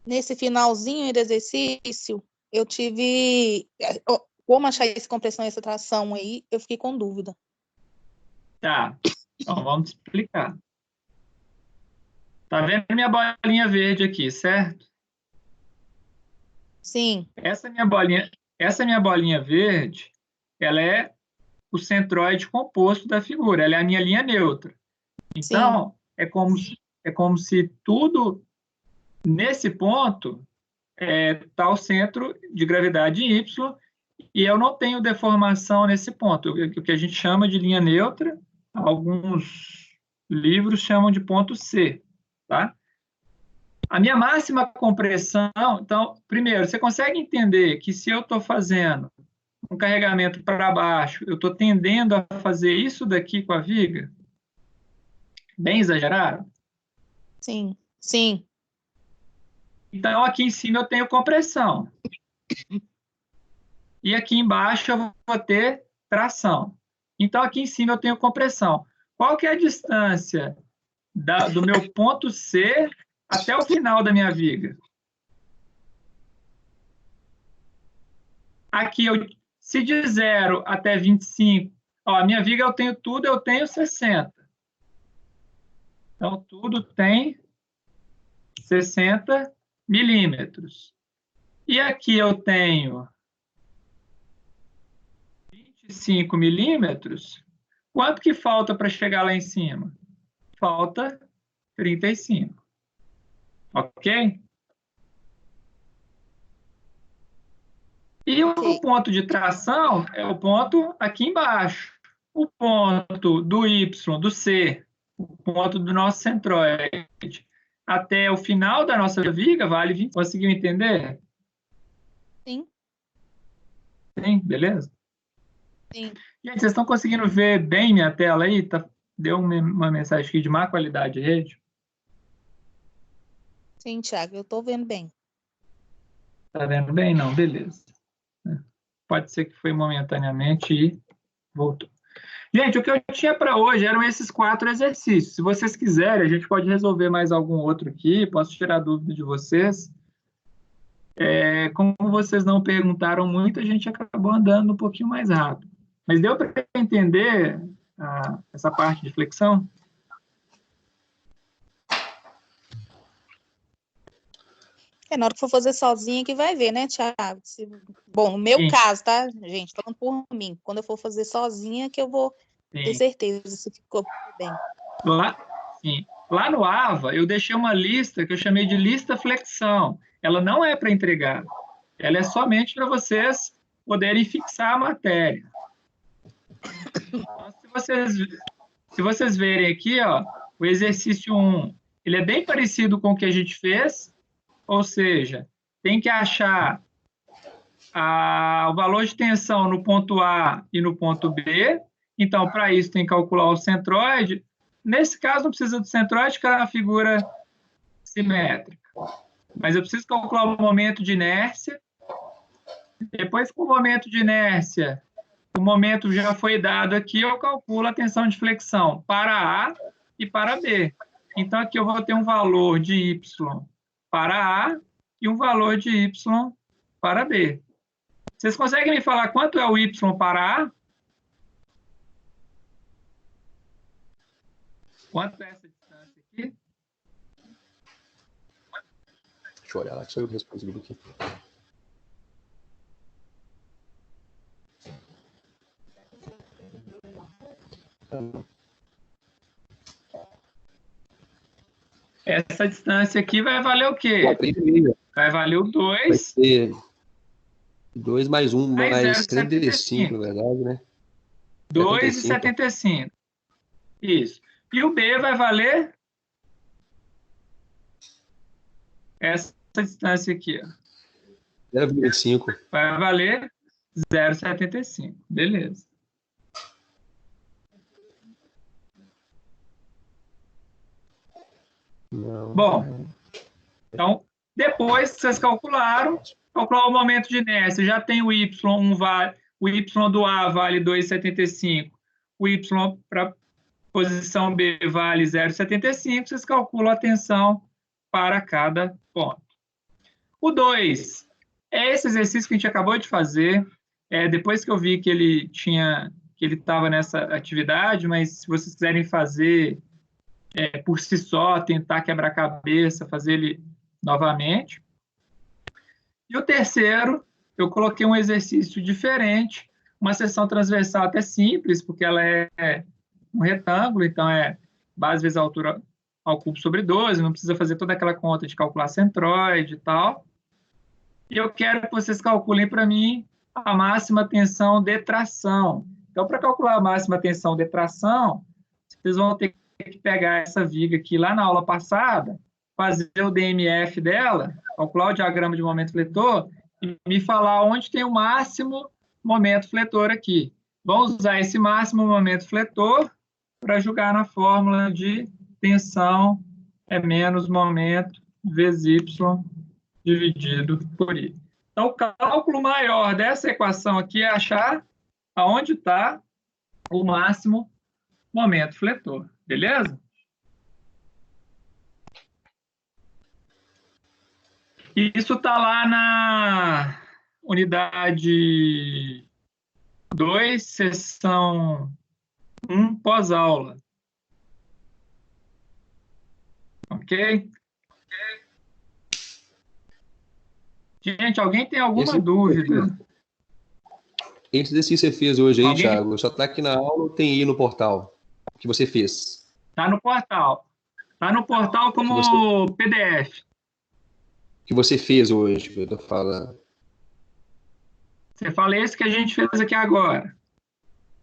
nesse finalzinho do exercício, eu tive. Como achar essa compressão e essa tração aí, eu fiquei com dúvida. Tá. Então vamos explicar. Tá vendo minha bolinha verde aqui, certo? Sim, Essa minha bolinha verde, ela é o centroide composto da figura, ela é a minha linha neutra. sim, Então, é como se tudo nesse ponto está o centro de gravidade em Y e eu não tenho deformação nesse ponto, o que a gente chama de linha neutra, alguns livros chamam de ponto C, tá? A minha máxima compressão, então, primeiro, você consegue entender que se eu estou fazendo um carregamento para baixo, eu estou tendendo a fazer isso daqui com a viga? Bem exagerado? sim, sim. Então, aqui em cima eu tenho compressão. E aqui embaixo eu vou ter tração. Então, aqui em cima eu tenho compressão. Qual que é a distância do meu ponto C até o final da minha viga? Aqui, se de 0 até 25, ó, a minha viga eu tenho tudo, eu tenho 60. Então, tudo tem 60 milímetros. E aqui eu tenho 25 milímetros. Quanto que falta para chegar lá em cima? Falta 35. Ok? E o ponto de tração é o ponto aqui embaixo. O ponto do Y, do C, o ponto do nosso centroide, até o final da nossa viga vale 20. Conseguiu entender? Sim, Sim, beleza? sim, Gente, vocês estão conseguindo ver bem minha tela aí? Deu uma mensagem aqui de má qualidade de rede? sim, Thiago, eu estou vendo bem. Tá vendo bem? Não, beleza. Pode ser que foi momentaneamente e voltou. Gente, o que eu tinha para hoje eram esses 4 exercícios. Se vocês quiserem, a gente pode resolver mais algum outro aqui, posso tirar dúvida de vocês. Como vocês não perguntaram muito, a gente acabou andando um pouquinho mais rápido. Mas deu para entender essa parte de flexão? Na hora que for fazer sozinha que vai ver, né, Thiago? Bom, no meu Sim, caso, tá, gente? Falando por mim. Quando eu for fazer sozinha que eu vou ter sim. certeza se ficou bem. Sim. Lá no AVA, eu deixei uma lista que eu chamei de lista flexão. Ela não é para entregar. Ela é somente para vocês poderem fixar a matéria. Então, se vocês verem aqui, ó, o exercício 1, ele é bem parecido com o que a gente fez, ou seja, tem que achar o valor de tensão no ponto A e no ponto B. Então, para isso, tem que calcular o centroide. Nesse caso, não precisa do centroide, que é uma figura simétrica. Mas eu preciso calcular o momento de inércia. Depois, com o momento de inércia, o momento já foi dado aqui, eu calculo a tensão de flexão para A e para B. Então, aqui eu vou ter um valor de Y para A e um valor de Y para B. Vocês conseguem me falar quanto é o Y para A? Quanto é essa distância aqui? Deixa eu olhar lá, que sou eu que respondi aqui. Essa distância aqui vai valer o quê? 4,5. Vai valer o Vai 2 ser 2 mais 1, mais mais 0,75. 35, na verdade, né? 2,75. Isso. E o B vai valer essa distância aqui, ó. 0,5. Vai valer 0,75. Beleza. Não. Bom, então, depois que vocês calcularam, calcular o momento de inércia, já tem o Y, o Y do A vale 2,75, o Y para posição B vale 0,75, vocês calculam a tensão para cada ponto. O 2 é esse exercício que a gente acabou de fazer, depois que eu vi que ele estava nessa atividade, mas se vocês quiserem fazer por si só, tentar quebrar a cabeça, fazer ele novamente. E o terceiro, eu coloquei um exercício diferente, uma seção transversal até simples, porque ela é um retângulo, então é base vezes a altura ao cubo sobre 12, não precisa fazer toda aquela conta de calcular centroide e tal. E eu quero que vocês calculem para mim a máxima tensão de tração. Então, para calcular a máxima tensão de tração, vocês vão ter que pegar essa viga aqui lá na aula passada, fazer o DMF dela, calcular o diagrama de momento fletor e me falar onde tem o máximo momento fletor aqui. Vamos usar esse máximo momento fletor para jogar na fórmula de tensão é menos momento vezes Y dividido por I. Então, o cálculo maior dessa equação aqui é achar aonde está o máximo momento fletor. Beleza? E isso está lá na unidade 2, seção 1, pós-aula. Ok? Gente, alguém tem alguma dúvida? Esse exercício que você fez hoje aí, Alguém? Thiago, só está aqui na aula ou tem aí no portal que você fez? Está no portal. Está no portal como PDF. Que você fez hoje, que eu tô falando. Você fala esse que a gente fez aqui agora.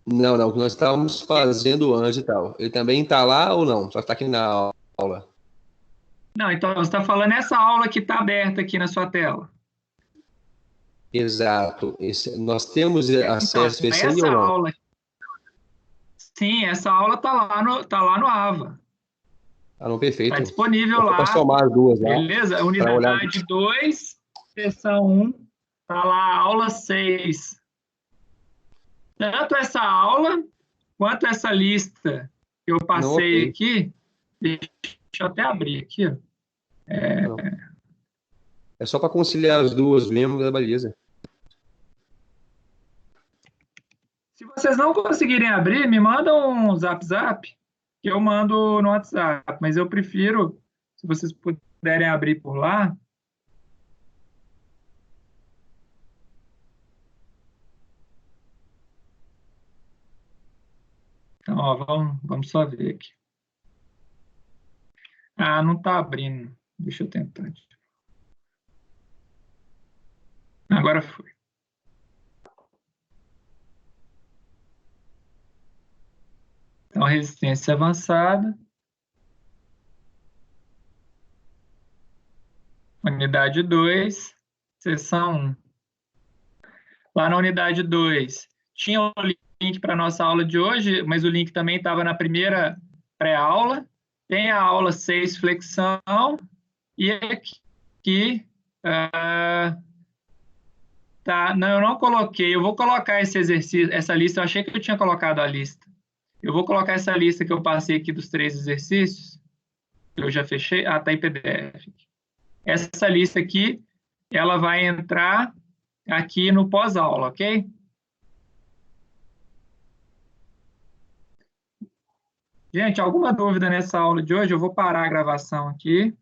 Não, o que nós estávamos fazendo antes e tal. Ele também está lá ou não? Só está aqui na aula. Não, então você está falando essa aula que está aberta aqui na sua tela. Exato. Nós temos acesso a esse aí ou não? Aula, sim, essa aula está lá no AVA. Ah, não, perfeito. Está disponível lá. Para somar as duas lá. Beleza? Unidade 2, seção 1, está lá, aula 6. Tanto essa aula, quanto essa lista que eu passei aqui, deixa eu até abrir aqui. Ó. É só para conciliar as duas mesmo, beleza. Se vocês não conseguirem abrir, me mandam um zap, que eu mando no WhatsApp. Mas eu prefiro, se vocês puderem abrir por lá. Então, ó, vamos só ver aqui. Ah, não está abrindo. Deixa eu tentar. Agora foi. Então, resistência avançada. Unidade 2, seção 1. Lá na unidade 2, tinha o link para a nossa aula de hoje, mas o link também estava na primeira pré-aula. Tem a aula 6, flexão. E aqui... tá, não, eu não coloquei. Eu vou colocar esse exercício, essa lista. Eu achei que eu tinha colocado a lista. Eu vou colocar essa lista que eu passei aqui dos 3 exercícios. Eu já fechei. Ah, está em PDF. Essa lista aqui, ela vai entrar aqui no pós-aula, ok? Gente, alguma dúvida nessa aula de hoje? Eu vou parar a gravação aqui.